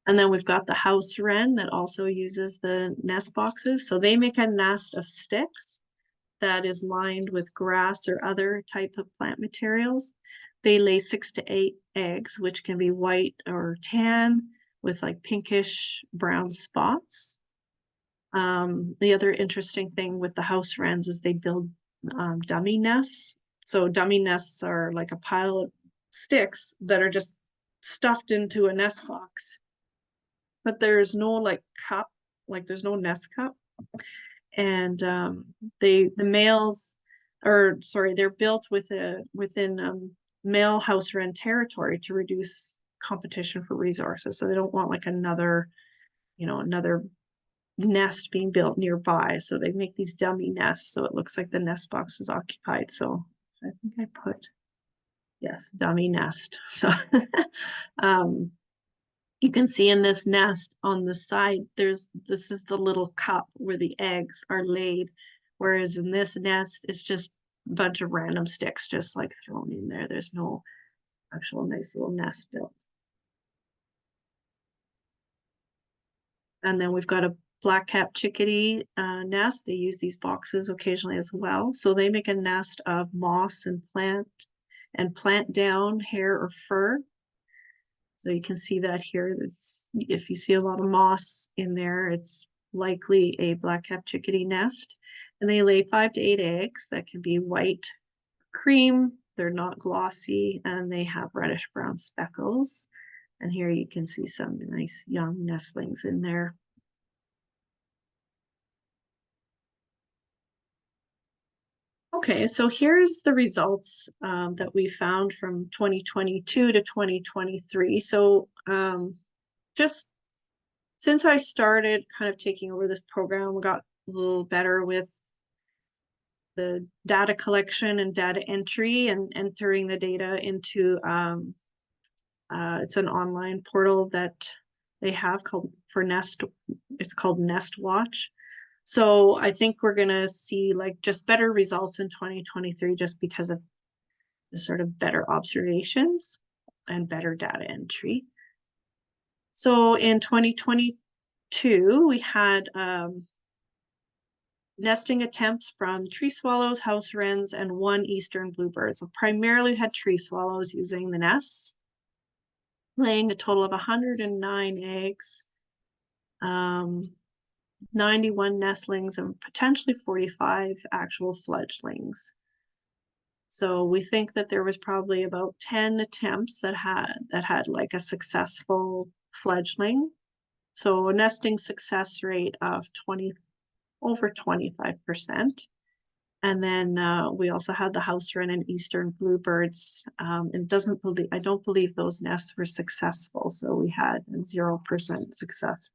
And then we've got the house wren that also uses the nest boxes. So they make a nest of sticks that is lined with grass or other type of plant materials. They lay 6 to 8 eggs, which can be white or tan with like pinkish brown spots. The other interesting thing with the house wrens is they build dummy nests. So dummy nests are like a pile of sticks that are just stuffed into a nest box, but there's no like cup, like there's no nest cup. And the males, or sorry, they're built within male house wren territory to reduce competition for resources. So they don't want like another nest being built nearby. So they make these dummy nests so it looks like the nest box is occupied. So I think I put, yes, dummy nest. So you can see in this nest on the side, this is the little cup where the eggs are laid. Whereas in this nest, it's just a bunch of random sticks just like thrown in there. There's no actual nice little nest built. And then we've got a black-capped chickadee nest. They use these boxes occasionally as well. So they make a nest of moss and plant down, hair or fur. So you can see that here. If you see a lot of moss in there, it's likely a black-capped chickadee nest. And they lay 5 to 8 eggs that can be white, cream. They're not glossy, and they have reddish brown speckles. And here you can see some nice young nestlings in there. Okay, so here's the results that we found from 2022 to 2023. So just since I started kind of taking over this program, we got a little better with the data collection and data entry and entering the data into it's an online portal that they have called for Nest. It's called Nest Watch. So I think we're gonna see like just better results in 2023 just because of sort of better observations and better data entry. So in 2022, we had nesting attempts from tree swallows, house wrens, and 1 eastern bluebird. So primarily had tree swallows using the nests, laying a total of 109 eggs, 91 nestlings, and potentially 45 actual fledglings. So we think that there was probably about 10 attempts that had like a successful fledgling. So a nesting success rate of over 25%. And then we also had the house wren and eastern bluebirds. And I don't believe those nests were successful. So we had a 0% success.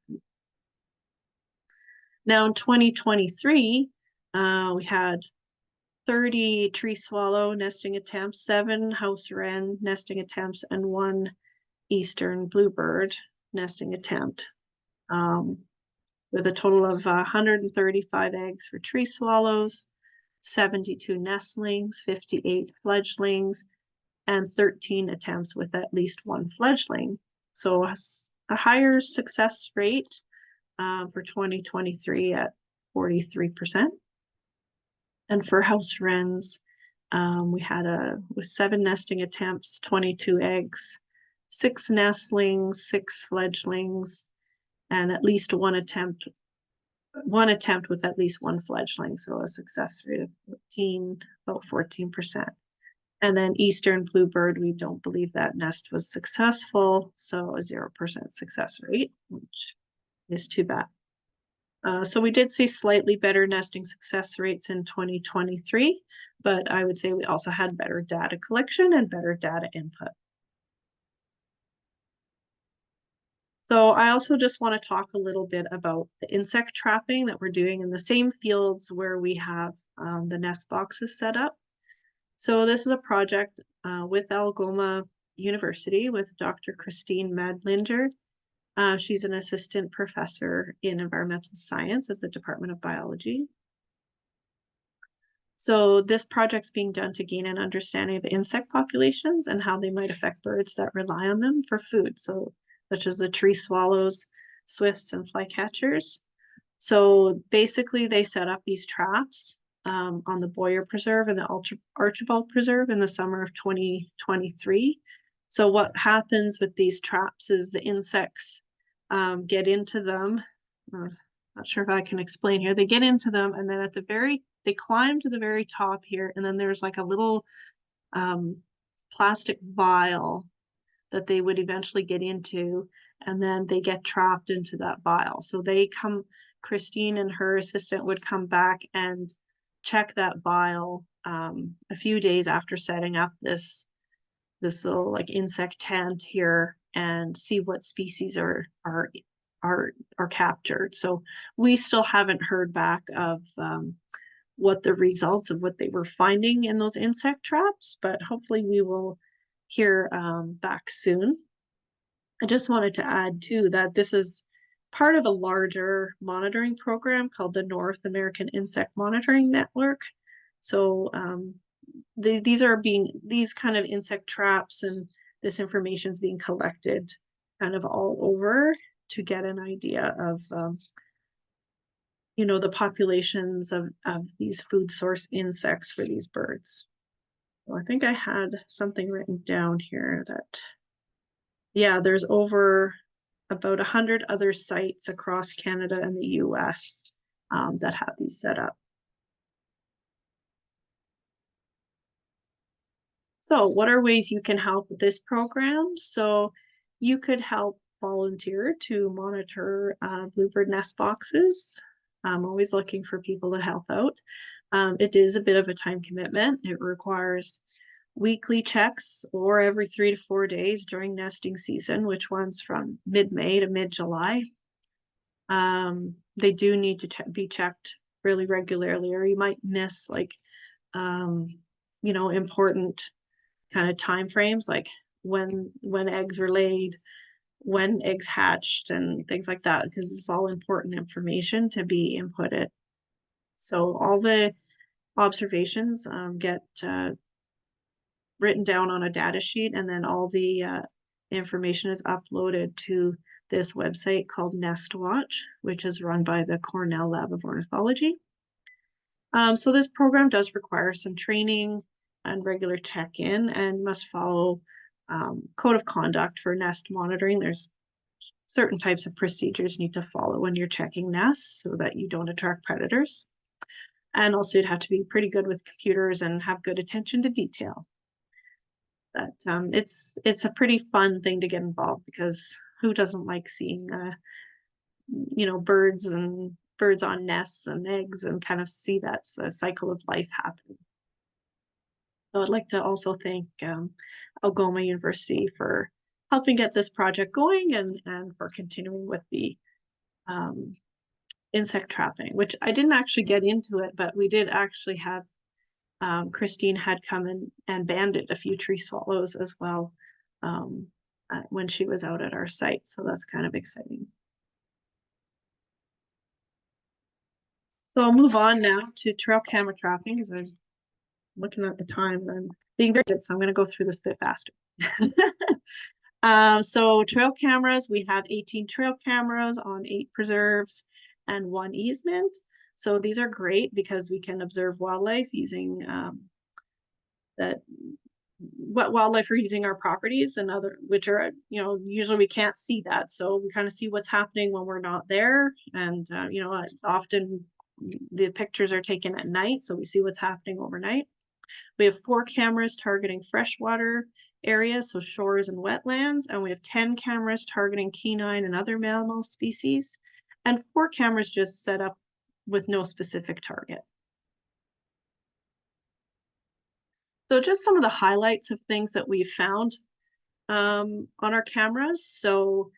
Now in 2023, we had 30 tree swallow nesting attempts, 7 house wren nesting attempts, and 1 eastern bluebird nesting attempt, with a total of 135 eggs for tree swallows, 72 nestlings, 58 fledglings, and 13 attempts with at least 1 fledgling. So a higher success rate for 2023 at 43%. And for house wrens, we had with 7 nesting attempts, 22 eggs, 6 nestlings, 6 fledglings, and at least one attempt with at least 1 fledgling. So a success rate of about 14%. And then eastern bluebird, we don't believe that nest was successful. So a 0% success rate, which is too bad. So we did see slightly better nesting success rates in 2023, but I would say we also had better data collection and better data input. So I also just want to talk a little bit about the insect trapping that we're doing in the same fields where we have the nest boxes set up. So this is a project with Algoma University with Dr. Christine Madlinger. She's an assistant professor in environmental science at the Department of Biology. So this project's being done to gain an understanding of insect populations and how they might affect birds that rely on them for food, so such as the tree swallows, swifts, and flycatchers. So basically they set up these traps on the Boyer Preserve and the Archibald Preserve in the summer of 2023. So what happens with these traps is the insects get into them. Not sure if I can explain here. They get into them, and then they climb to the very top here, and then there's like a little plastic vial that they would eventually get into, and then they get trapped into that vial. So Christine and her assistant would come back and check that vial a few days after setting up this little like insect tent here and see what species are captured. So we still haven't heard back of what the results of what they were finding in those insect traps, but hopefully we will hear back soon. I just wanted to add too that this is part of a larger monitoring program called the North American Insect Monitoring Network. So these kind of insect traps and this information is being collected kind of all over to get an idea of the populations of these food source insects for these birds. So I think I had something written down here that, yeah, there's over about 100 other sites across Canada and the US that have these set up. So what are ways you can help with this program? So you could help volunteer to monitor bluebird nest boxes. I'm always looking for people to help out. It is a bit of a time commitment. It requires weekly checks or every 3 to 4 days during nesting season, which runs from mid-May to mid-July. They do need to be checked really regularly, or you might miss like important kind of time frames, like when eggs are laid, when eggs hatched, and things like that, because it's all important information to be inputted. So all the observations get written down on a data sheet, and then all the information is uploaded to this website called Nest Watch, which is run by the Cornell Lab of Ornithology. So this program does require some training and regular check-in, and must follow code of conduct for nest monitoring. There's certain types of procedures you need to follow when you're checking nests so that you don't attract predators. And also you'd have to be pretty good with computers and have good attention to detail. But it's a pretty fun thing to get involved, because who doesn't like seeing birds on nests and eggs, and kind of see that cycle of life happening. So I'd like to also thank Algoma University for helping get this project going, and for continuing with the insect trapping, which I didn't actually get into it, but we did actually have Christine had come in and banded a few tree swallows as well when she was out at our site. So that's kind of exciting. So I'll move on now to trail camera trapping, because I'm looking at the time and I'm being very good, so I'm going to go through this a bit faster. So trail cameras, we have 18 trail cameras on 8 preserves and 1 easement. So these are great because we can observe wildlife using what wildlife are using our properties, and other, which are, usually we can't see that. So we kind of see what's happening when we're not there. And, often the pictures are taken at night, so we see what's happening overnight. We have 4 cameras targeting freshwater areas, so shores and wetlands, and we have 10 cameras targeting canine and other mammal species, and 4 cameras just set up with no specific target. So just some of the highlights of things that we've found on our cameras. So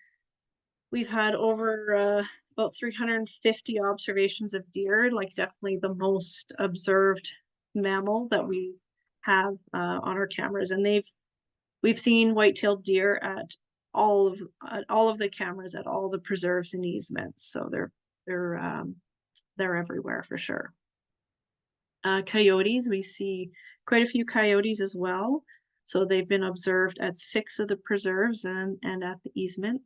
we've had over about 350 observations of deer, like definitely the most observed mammal that we have on our cameras. And we've seen white-tailed deer at all of the cameras at all the preserves and easements. So they're everywhere for sure. Coyotes, we see quite a few coyotes as well. So they've been observed at 6 of the preserves and at the easement.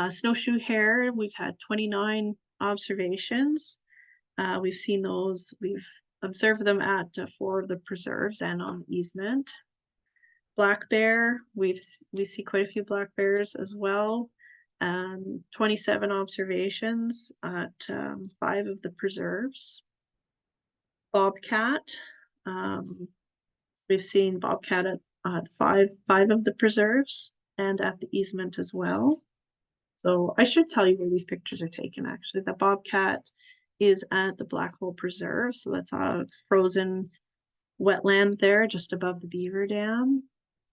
Snowshoe hare, we've had 29 observations. We've seen those. We've observed them at 4 of the preserves and on the easement. Black bear, we see quite a few black bears as well. 27 observations at 5 of the preserves. Bobcat, we've seen bobcat at 5 of the preserves and at the easement as well. So I should tell you where these pictures are taken, actually. The bobcat is at the Black Hole Preserve, so that's a frozen wetland there just above the beaver dam.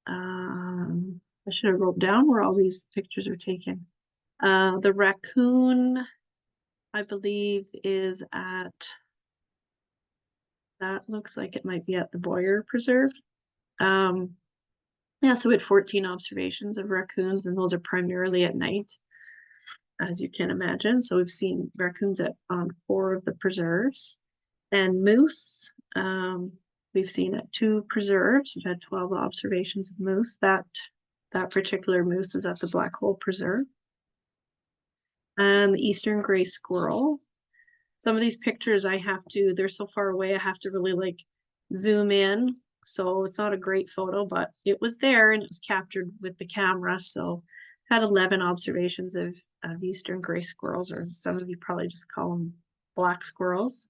I should have wrote down where all these pictures are taken. The raccoon, I believe, is at, that looks like it might be at the Boyer Preserve. Yeah, so we had 14 observations of raccoons, and those are primarily at night, as you can imagine. So we've seen raccoons on 4 of the preserves. And moose, we've seen at 2 preserves. We've had 12 observations of moose. That particular moose is at the Black Hole Preserve. And the eastern gray squirrel. Some of these pictures they're so far away, I have to really like zoom in. So it's not a great photo, but it was there and it was captured with the camera. So had 11 observations of eastern gray squirrels, or some of you probably just call them black squirrels.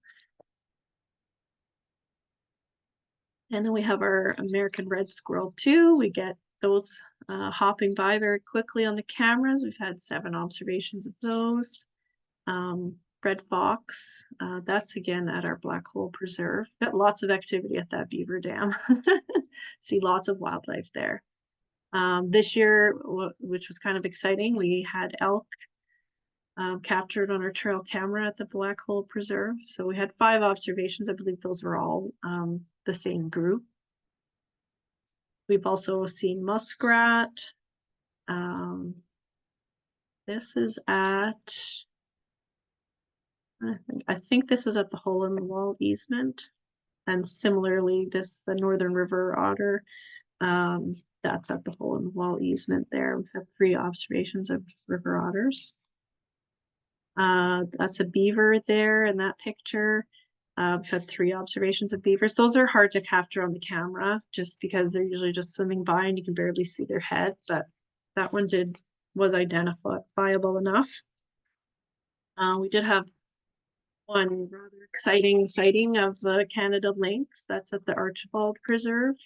And then we have our American red squirrel too. We get those hopping by very quickly on the cameras. We've had 7 observations of those. Red fox, that's again at our Black Hole Preserve. Got lots of activity at that beaver dam. See lots of wildlife there. This year, which was kind of exciting, we had elk captured on our trail camera at the Black Hole Preserve. So we had 5 observations. I believe those were all the same group. We've also seen muskrat. This is at, I think this is at the Hole in the Wall easement. And similarly, the northern river otter, that's at the hole in the wall easement there. We've had 3 observations of river otters. That's a beaver there in that picture. We've had 3 observations of beavers. Those are hard to capture on the camera just because they're usually just swimming by and you can barely see their head, but that one was identifiable enough. We did have one rather exciting sighting of the Canada lynx. That's at the Archibald Preserve.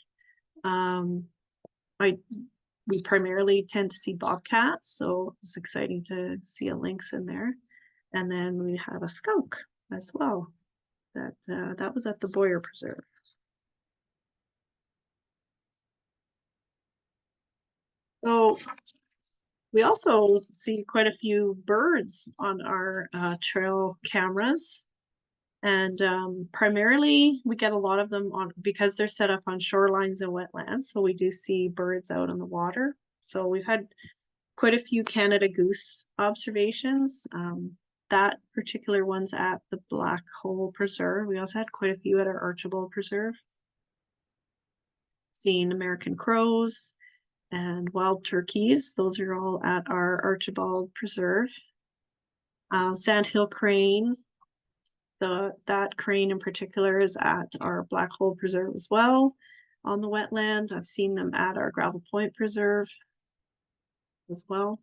We primarily tend to see bobcats, so it's exciting to see a lynx in there. And then we have a skunk as well. That was at the Boyer Preserve. So we also see quite a few birds on our trail cameras. And primarily we get a lot of them on because they're set up on shorelines and wetlands. So we do see birds out in the water. So we've had quite a few Canada goose observations. That particular one's at the Black Hole Preserve. We also had quite a few at our Archibald Preserve. Seen American crows and wild turkeys. Those are all at our Archibald Preserve. Sandhill crane. That crane in particular is at our Black Hole Preserve as well on the wetland. I've seen them at our Gravel Point Preserve as well.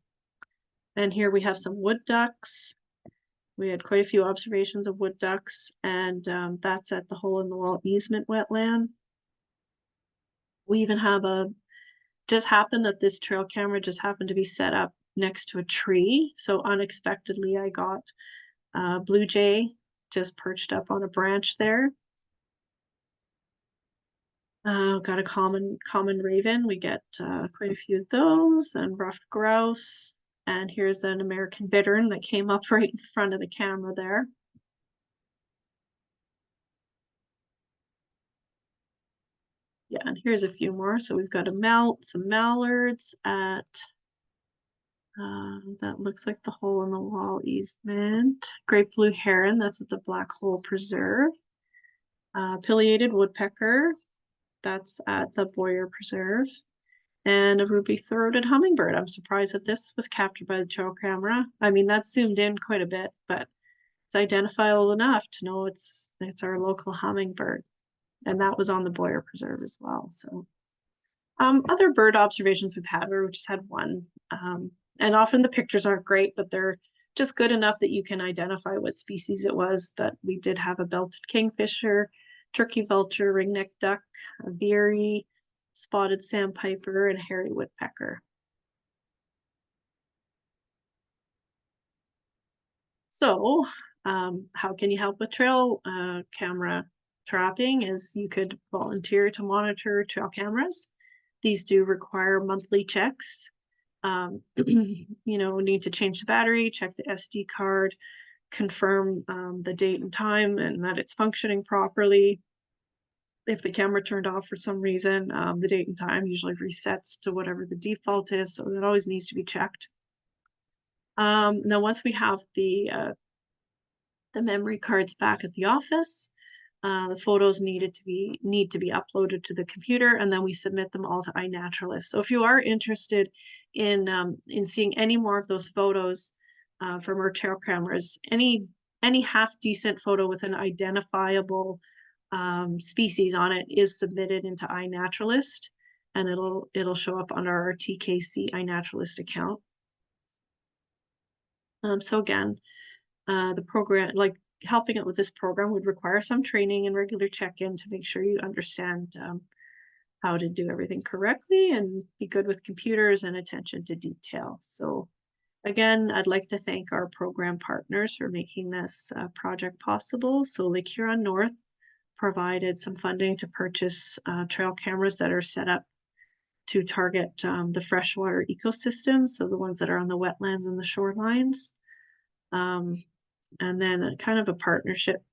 And here we have some wood ducks. We had quite a few observations of wood ducks, and that's at the hole in the wall easement wetland. We even have just happened that this trail camera just happened to be set up next to a tree. So unexpectedly, I got a blue jay just perched up on a branch there. Got a common raven. We get quite a few of those, and ruffed grouse. And here's an American bittern that came up right in front of the camera there. Yeah, and here's a few more. So we've got some mallards at that looks like the hole in the wall easement. Great blue heron, that's at the Black Hole Preserve. Pileated woodpecker, that's at the Boyer Preserve. And a ruby-throated hummingbird. I'm surprised that this was captured by the trail camera. I mean, that's zoomed in quite a bit, but it's identifiable enough to know it's our local hummingbird. And that was on the Boyer Preserve as well. So other bird observations we've had, we just had one. And often the pictures aren't great, but they're just good enough that you can identify what species it was. But we did have a belted kingfisher, turkey vulture, ringneck duck, a veery, spotted sandpiper, and hairy woodpecker. So how can you help with trail camera trapping? Is you could volunteer to monitor trail cameras. These do require monthly checks. Need to change the battery, check the SD card, confirm the date and time and that it's functioning properly. If the camera turned off for some reason, the date and time usually resets to whatever the default is, so it always needs to be checked. Now once we have the memory cards back at the office, the photos need to be uploaded to the computer, and then we submit them all to iNaturalist. So if you are interested in seeing any more of those photos from our trail cameras, any half decent photo with an identifiable species on it is submitted into iNaturalist, and it'll show up on our TKC iNaturalist account. So again, the program, like helping out with this program, would require some training and regular check-in to make sure you understand how to do everything correctly and be good with computers and attention to detail. So again, I'd like to thank our program partners for making this project possible. So Lake Huron North provided some funding to purchase trail cameras that are set up to target the freshwater ecosystems, so the ones that are on the wetlands and the shorelines. And then kind of a partnership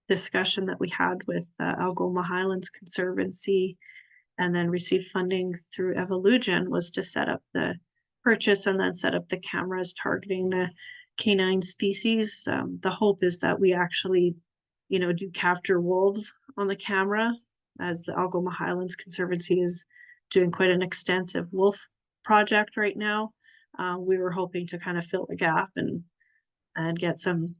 discussion that we had with Algoma Highlands Conservancy, and then received funding through Evolution, was to set up the purchase and then set up the cameras targeting the canine species. The hope is that we actually do capture wolves on the camera, as the Algoma Highlands Conservancy is doing quite an extensive wolf project right now. We were hoping to kind of fill the gap and get some,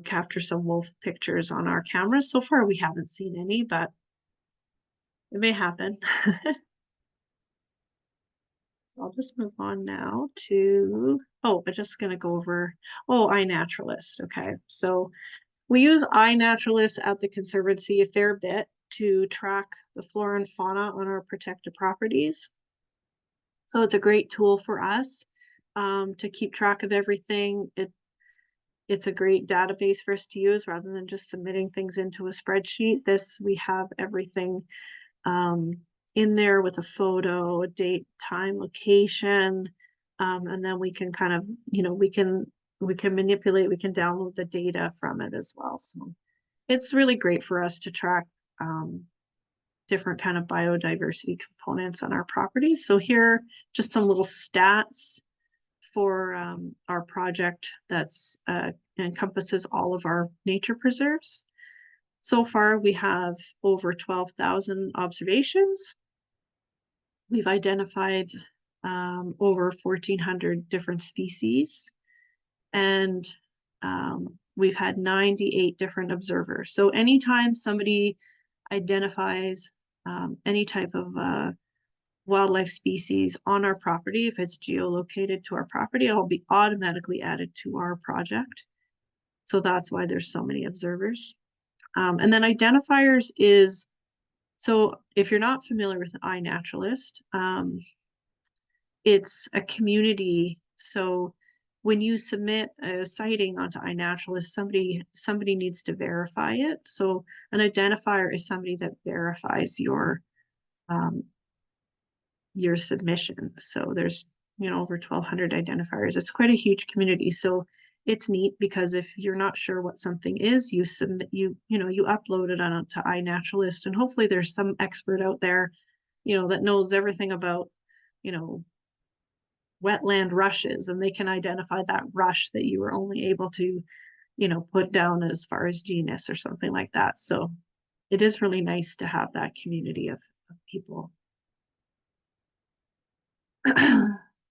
capture some wolf pictures on our cameras. So far, we haven't seen any, but it may happen. I'll just move on now to, I'm just going to go over, iNaturalist. Okay. So we use iNaturalist at the Conservancy a fair bit to track the flora and fauna on our protected properties. So it's a great tool for us to keep track of everything. It's a great database for us to use rather than just submitting things into a spreadsheet. We have everything in there with a photo, a date, time, location, and then we can kind of, we can manipulate, we can download the data from it as well. So it's really great for us to track different kind of biodiversity components on our properties. So here, just some little stats for our project that's encompasses all of our nature preserves. So far, we have over 12,000 observations. We've identified over 1,400 different species, and we've had 98 different observers. So anytime somebody identifies any type of wildlife species on our property, if it's geolocated to our property, it'll be automatically added to our project. So that's why there's so many observers. And then identifiers is, so if you're not familiar with iNaturalist, it's a community. So when you submit a sighting onto iNaturalist, somebody needs to verify it. So an identifier is somebody that verifies your submission. So there's over 1,200 identifiers. It's quite a huge community. So it's neat because if you're not sure what something is, you submit, you upload it onto iNaturalist, and hopefully there's some expert out there, that knows everything about, wetland rushes, and they can identify that rush that you were only able to, put down as far as genus or something like that. So it is really nice to have that community of people.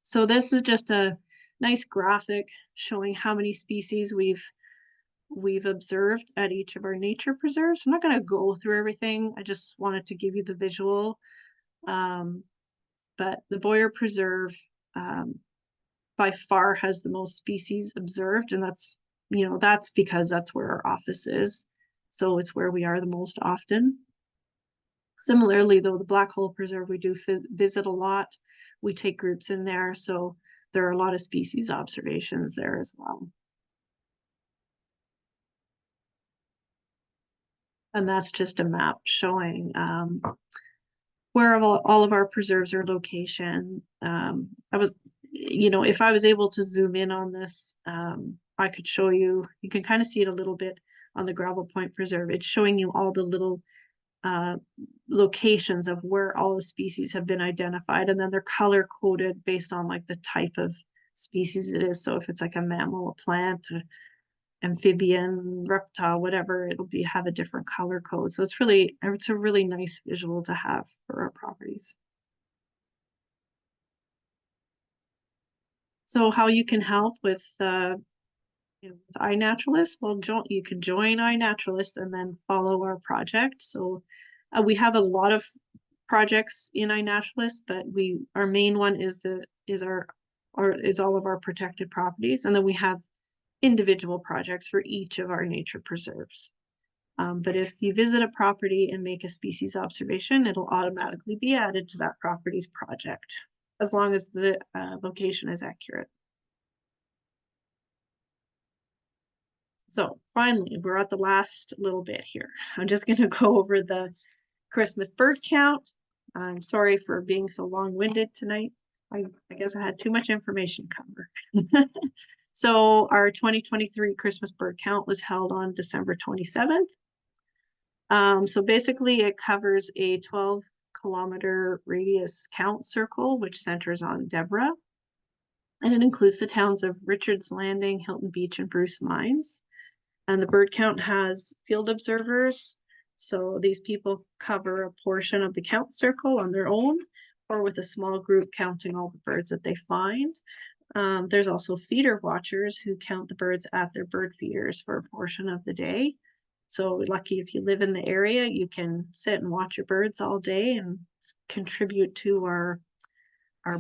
So this is just a nice graphic showing how many species we've observed at each of our nature preserves. I'm not going to go through everything. I just wanted to give you the visual. But the Boyer Preserve by far has the most species observed, and that's because that's where our office is. So it's where we are the most often. Similarly, though, the Black Hole Preserve, we do visit a lot. We take groups in there, so there are a lot of species observations there as well. And that's just a map showing where all of our preserves are location. If I was able to zoom in on this, I could show you can kind of see it a little bit on the Gravel Point Preserve. It's showing you all the little locations of where all the species have been identified, and then they're color coded based on like the type of species it is. So if it's like a mammal, a plant, amphibian, reptile, whatever, it'll have a different color code. So it's a really nice visual to have for our properties. So how you can help with with iNaturalist? Well, you can join iNaturalist and then follow our project. So we have a lot of projects in iNaturalist, but our main one is all of our protected properties, and then we have individual projects for each of our nature preserves. But if you visit a property and make a species observation, it'll automatically be added to that property's project, as long as the location is accurate. So finally, we're at the last little bit here. I'm just going to go over the Christmas bird count. I'm sorry for being so long-winded tonight. I guess I had too much information to cover. So our 2023 Christmas bird count was held on December 27th. So basically it covers a 12-kilometer radius count circle, which centers on Deborah. And it includes the towns of Richards Landing, Hilton Beach, and Bruce Mines. And the bird count has field observers. So these people cover a portion of the count circle on their own or with a small group counting all the birds that they find. There's also feeder watchers who count the birds at their bird feeders for a portion of the day. So lucky if you live in the area, you can sit and watch your birds all day and contribute to our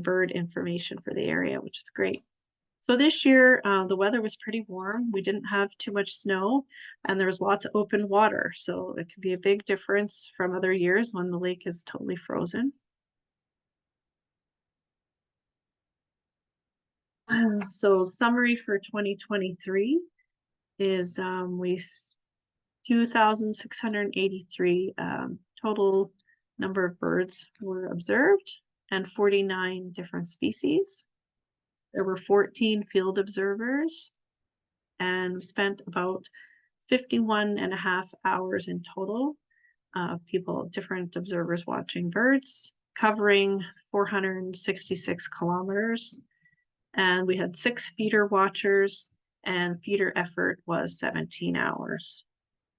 bird information for the area, which is great. So this year, the weather was pretty warm. We didn't have too much snow, and there was lots of open water. So it can be a big difference from other years when the lake is totally frozen. So summary for 2023 is 2,683 total number of birds were observed and 49 different species. There were 14 field observers and spent about 51 and a half hours in total of different observers watching birds, covering 466 kilometers. And we had 6 feeder watchers, and feeder effort was 17 hours.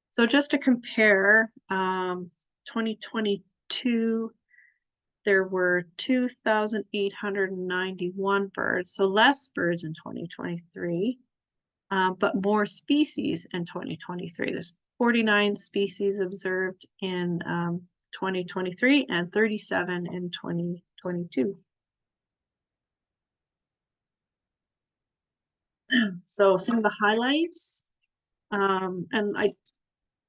So just to compare, 2022, there were 2,891 birds, so less birds in 2023, but more species in 2023. There's 49 species observed in 2023 and 37 in 2022. So some of the highlights, and I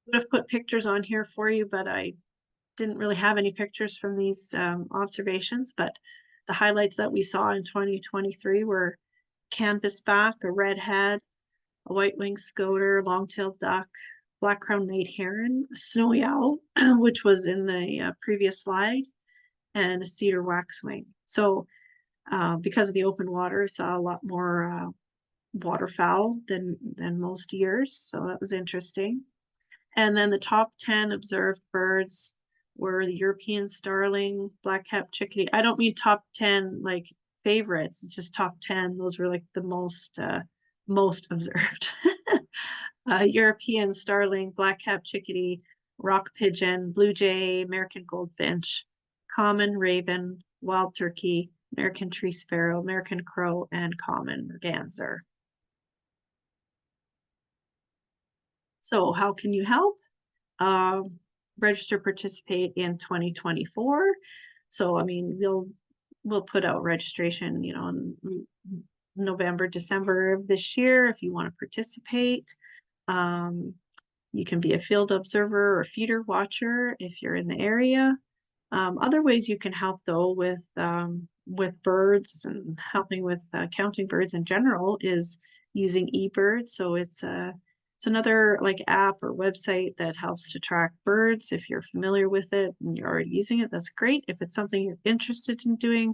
would have put pictures on here for you, but I didn't really have any pictures from these observations, but the highlights that we saw in 2023 were canvasback, a redhead, a white-winged scoter, long-tailed duck, black-crowned night heron, a snowy owl, which was in the previous slide, and a cedar waxwing. So because of the open water, saw a lot more waterfowl than most years, so that was interesting. And then the top 10 observed birds were the European starling, black-capped chickadee. I don't mean top 10 like favorites, it's just top 10. Those were like the most observed. European starling, black-capped chickadee, rock pigeon, blue jay, American goldfinch, common raven, wild turkey, American tree sparrow, American crow, and common merganser. So how can you help? Register, participate in 2024. So, I mean, we'll put out registration, in November, December of this year if you want to participate. You can be a field observer or feeder watcher if you're in the area. Other ways you can help though with birds and helping with counting birds in general is using eBird. So it's another like app or website that helps to track birds. If you're familiar with it and you're already using it, that's great. If it's something you're interested in doing,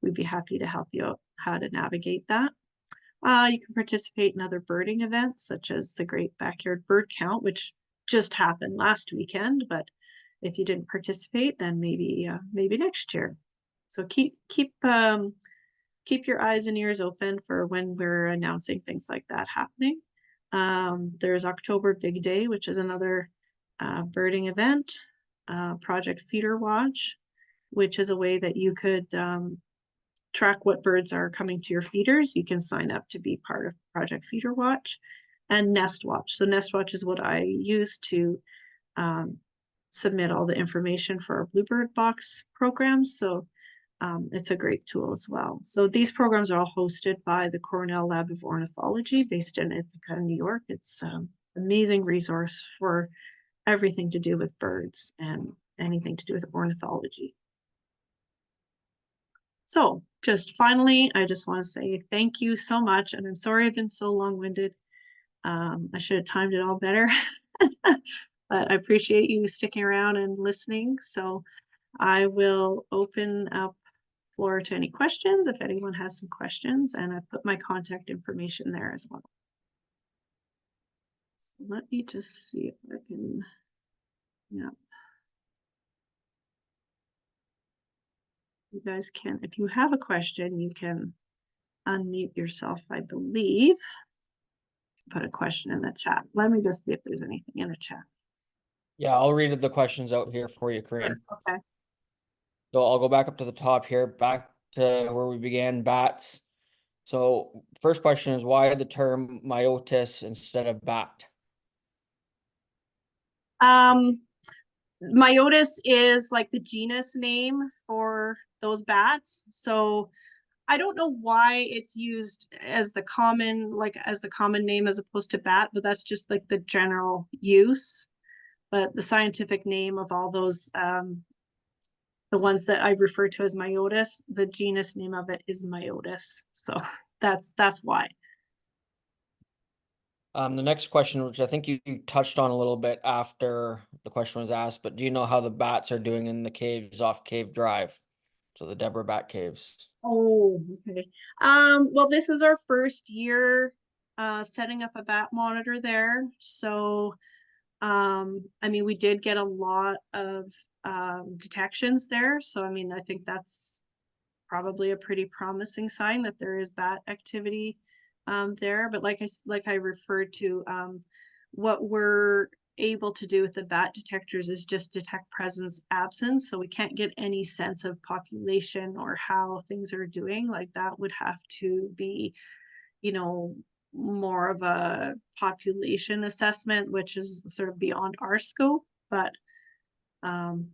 we'd be happy to help you out how to navigate that. You can participate in other birding events, such as the Great Backyard Bird Count, which just happened last weekend. But if you didn't participate, then maybe next year. So keep your eyes and ears open for when we're announcing things like that happening. There's October Big Day, which is another birding event. Project Feeder Watch, which is a way that you could track what birds are coming to your feeders. You can sign up to be part of Project Feeder Watch. And Nest Watch. So Nest Watch is what I use to submit all the information for our Bluebird Box programs. So it's a great tool as well. So these programs are all hosted by the Cornell Lab of Ornithology based in Ithaca, New York. It's an amazing resource for everything to do with birds and anything to do with ornithology. So just finally, I just want to say thank you so much. And I'm sorry I've been so long-winded. I should have timed it all better. But I appreciate you sticking around and listening. So I will open up floor to any questions if anyone has some questions, and I put my contact information there as well. So let me just see if I can, yeah. You guys can, if you have a question, you can unmute yourself, I believe. put a question in the chat. Let me just see if there's anything in the chat. Yeah, I'll read the questions out here for you, Corinne. Okay. So I'll go back up to the top here, back to where we began, bats. So first question is, why the term myotis instead of bat? Myotis is like the genus name for those bats. So I don't know why it's used as the common, like as the common name as opposed to bat, but that's just like the general use. But the scientific name of all those, the ones that I refer to as myotis, the genus name of it is myotis. So that's why. The next question, which I think you touched on a little bit after the question was asked, but do you know how the bats are doing in the caves off Cave Drive? So the Deborah Bat Caves. Oh, okay. Well, this is our first year setting up a bat monitor there. So I mean, we did get a lot of detections there. So I mean, I think that's probably a pretty promising sign that there is bat activity there. But like I referred to, what we're able to do with the bat detectors is just detect presence absence. So we can't get any sense of population or how things are doing. Like that would have to be, you know, more of a population assessment, which is sort of beyond our scope. But um,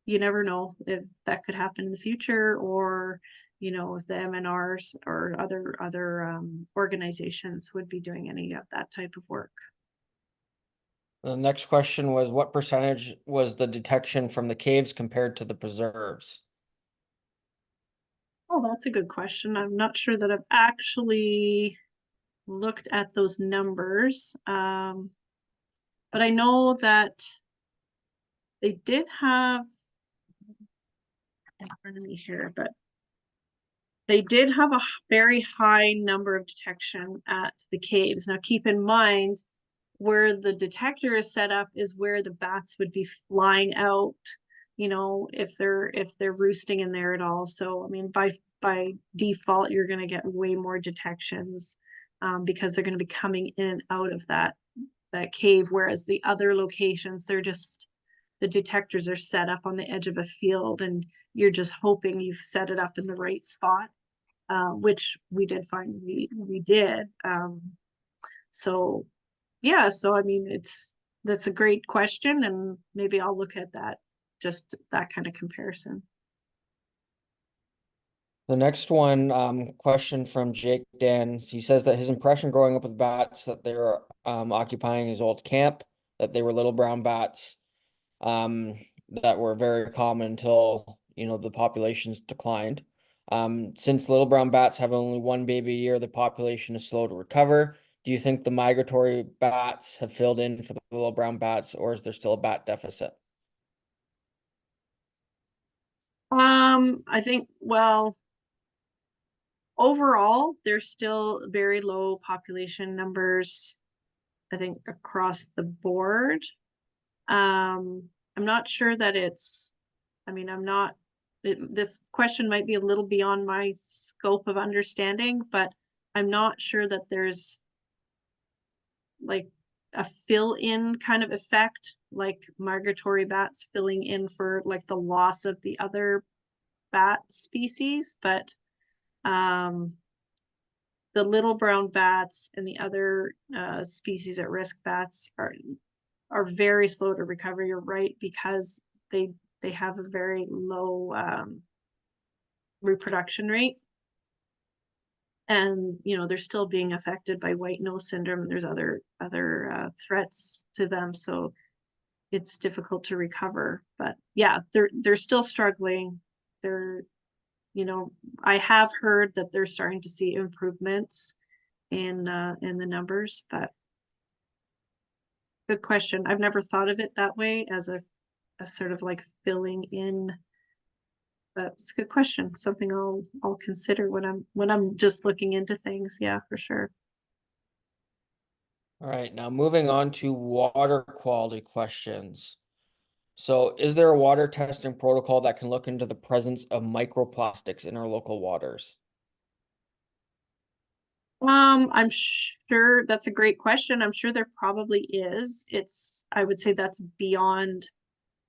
you never know if that could happen in the future, or if the MNRs or other organizations would be doing any of that type of work. The next question was, what percentage was the detection from the caves compared to the preserves? Oh, that's a good question. I'm not sure that I've actually looked at those numbers, but I know that they did have in front of me here, but they did have a very high number of detection at the caves. Now, keep in mind, where the detector is set up is where the bats would be flying out, if they're roosting in there at all. So I mean, by default, you're going to get way more detections, because they're going to be coming in and out of that cave, whereas the other locations, the detectors are set up on the edge of a field, and you're just hoping you've set it up in the right spot, which we did find we did. So yeah, so I mean, that's a great question, and maybe I'll look at that, just that kind of comparison. The next one, question from Jake Dan. He says that his impression growing up with bats, that they were occupying his old camp, that they were little brown bats, um, that were very common until, the populations declined. Since little brown bats have only one baby a year, the population is slow to recover. Do you think the migratory bats have filled in for the little brown bats, or is there still a bat deficit? I think, well, overall, there's still very low population numbers, I think, across the board. I'm not sure that I mean, this question might be a little beyond my scope of understanding, but I'm not sure that there's like a fill-in kind of effect, like migratory bats filling in for like the loss of the other bat species. But um, the little brown bats and the other species at risk bats are very slow to recover. You're right, because they have a very low reproduction rate, and they're still being affected by white nose syndrome. There's other threats to them, so it's difficult to recover. But yeah, they're still struggling. They're I have heard that they're starting to see improvements in the numbers. But good question. I've never thought of it that way, as a sort of like filling in. But it's a good question. Something I'll consider when I'm just looking into things. Yeah, for sure. All right, now moving on to water quality questions. So, is there a water testing protocol that can look into the presence of microplastics in our local waters? I'm sure that's a great question. I'm sure there probably is. I would say that's beyond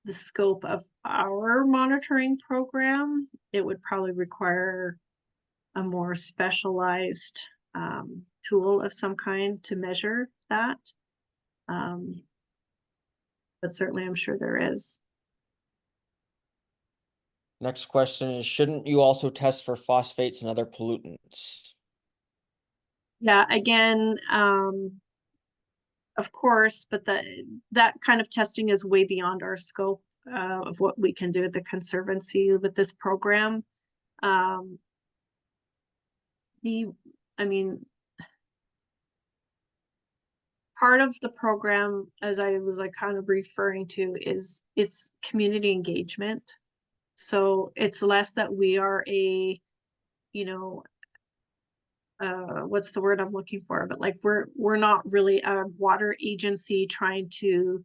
the scope of our monitoring program. It would probably require a more specialized tool of some kind to measure that. Um, but certainly I'm sure there is. Next question is, shouldn't you also test for phosphates and other pollutants? Yeah, again, of course, but that kind of testing is way beyond our scope of what we can do at the Conservancy with this program. Um, the, I mean, part of the program, as I was like kind of referring to, is it's community engagement. So it's less that we are you know, what's the word I'm looking for? But like we're not really a water agency trying to,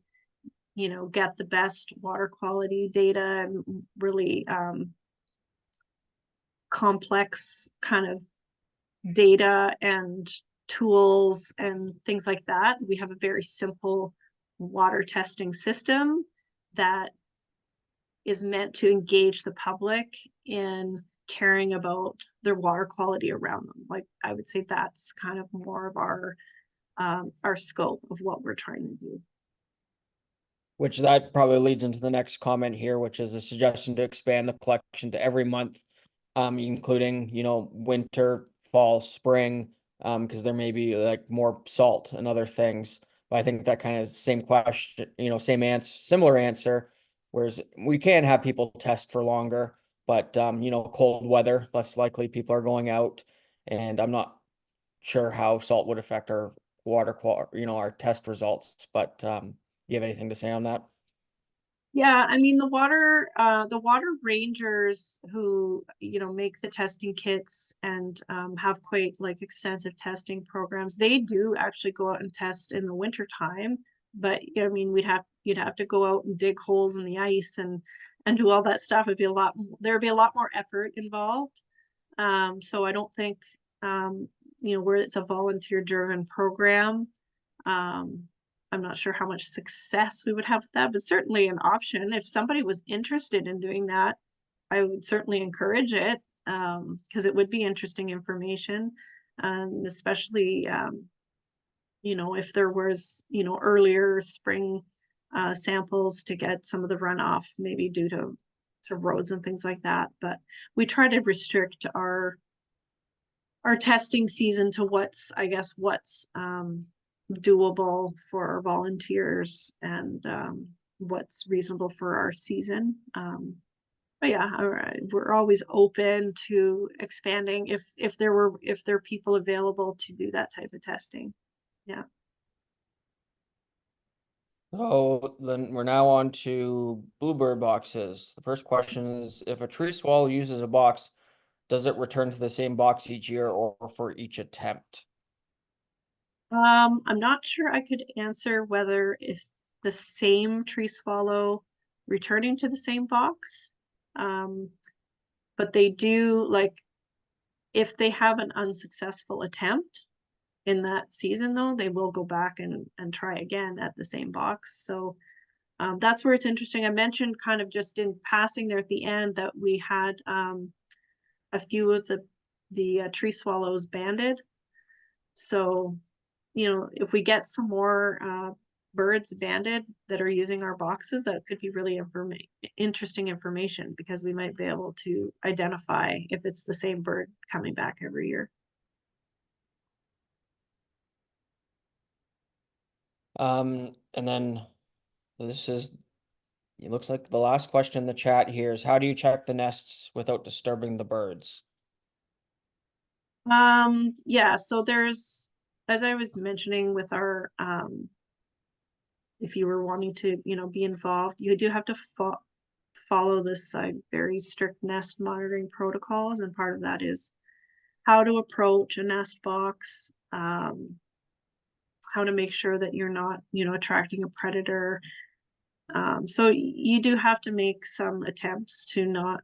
get the best water quality data and really complex kind of data and tools and things like that. We have a very simple water testing system that is meant to engage the public in caring about their water quality around them. Like I would say that's kind of more of our scope of what we're trying to do. Which that probably leads into the next comment here, which is a suggestion to expand the collection to every month, including, winter, fall, spring, because there may be like more salt and other things. But I think that kind of same question, same answer, similar answer. Whereas we can have people test for longer, but cold weather, less likely people are going out, and I'm not sure how salt would affect our water quality, our test results. But you have anything to say on that? Yeah, I mean the water rangers who make the testing kits and have quite like extensive testing programs. They do actually go out and test in the winter time, but I mean you'd have to go out and dig holes in the ice and do all that stuff. There'd be a lot more effort involved. So I don't think where it's a volunteer driven program. Um, I'm not sure how much success we would have with that, but certainly an option. If somebody was interested in doing that, I would certainly encourage it because it would be interesting information, especially if there was earlier spring samples to get some of the runoff, maybe due to roads and things like that. But we try to restrict our testing season to what's doable for our volunteers and what's reasonable for our season. But yeah, we're always open to expanding if there are people available to do that type of testing. Yeah. So then we're now on to bluebird boxes. The first question is, if a tree swallow uses a box, does it return to the same box each year or for each attempt? I'm not sure I could answer whether it's the same tree swallow returning to the same box. Um, but they do like if they have an unsuccessful attempt in that season though, they will go back and try again at the same box. So that's where it's interesting. I mentioned kind of just in passing there at the end that we had a few of the tree swallows banded. So if we get some more birds banded that are using our boxes, that could be really interesting information because we might be able to identify if it's the same bird coming back every year. And then this is, it looks like the last question in the chat here is, how do you check the nests without disturbing the birds? Yeah, so there's, as I was mentioning with our, if you were wanting to, be involved, you do have to follow this very strict nest monitoring protocols, and part of that is how to approach a nest box, how to make sure that you're not, attracting a predator. So you do have to make some attempts to not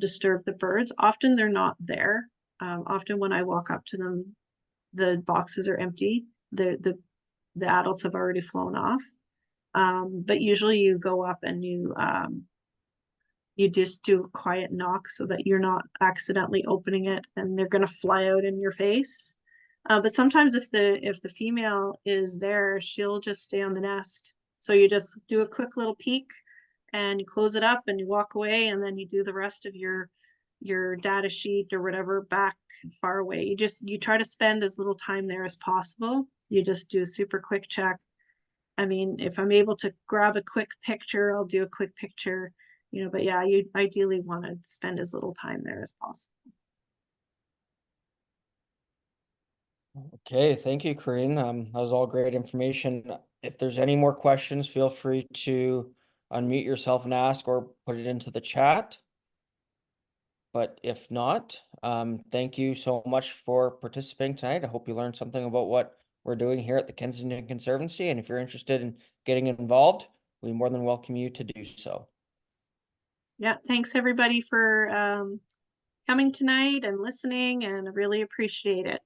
disturb the birds. Often they're not there. Often when I walk up to them, the boxes are empty. The adults have already flown off. But usually you go up and you just do a quiet knock so that you're not accidentally opening it and they're going to fly out in your face. But sometimes if the female is there, she'll just stay on the nest. So you just do a quick little peek and you close it up and you walk away, and then you do the rest of your data sheet or whatever back far away. You try to spend as little time there as possible. You just do a super quick check. I mean, if I'm able to grab a quick picture, I'll do a quick picture, but yeah, you ideally want to spend as little time there as possible. Okay, thank you, Corinne. That was all great information. If there's any more questions, feel free to unmute yourself and ask or put it into the chat. But if not, thank you so much for participating tonight. I hope you learned something about what we're doing here at the Kensington Conservancy. And if you're interested in getting involved, we more than welcome you to do so. Yeah, thanks everybody for coming tonight and listening, and I really appreciate it.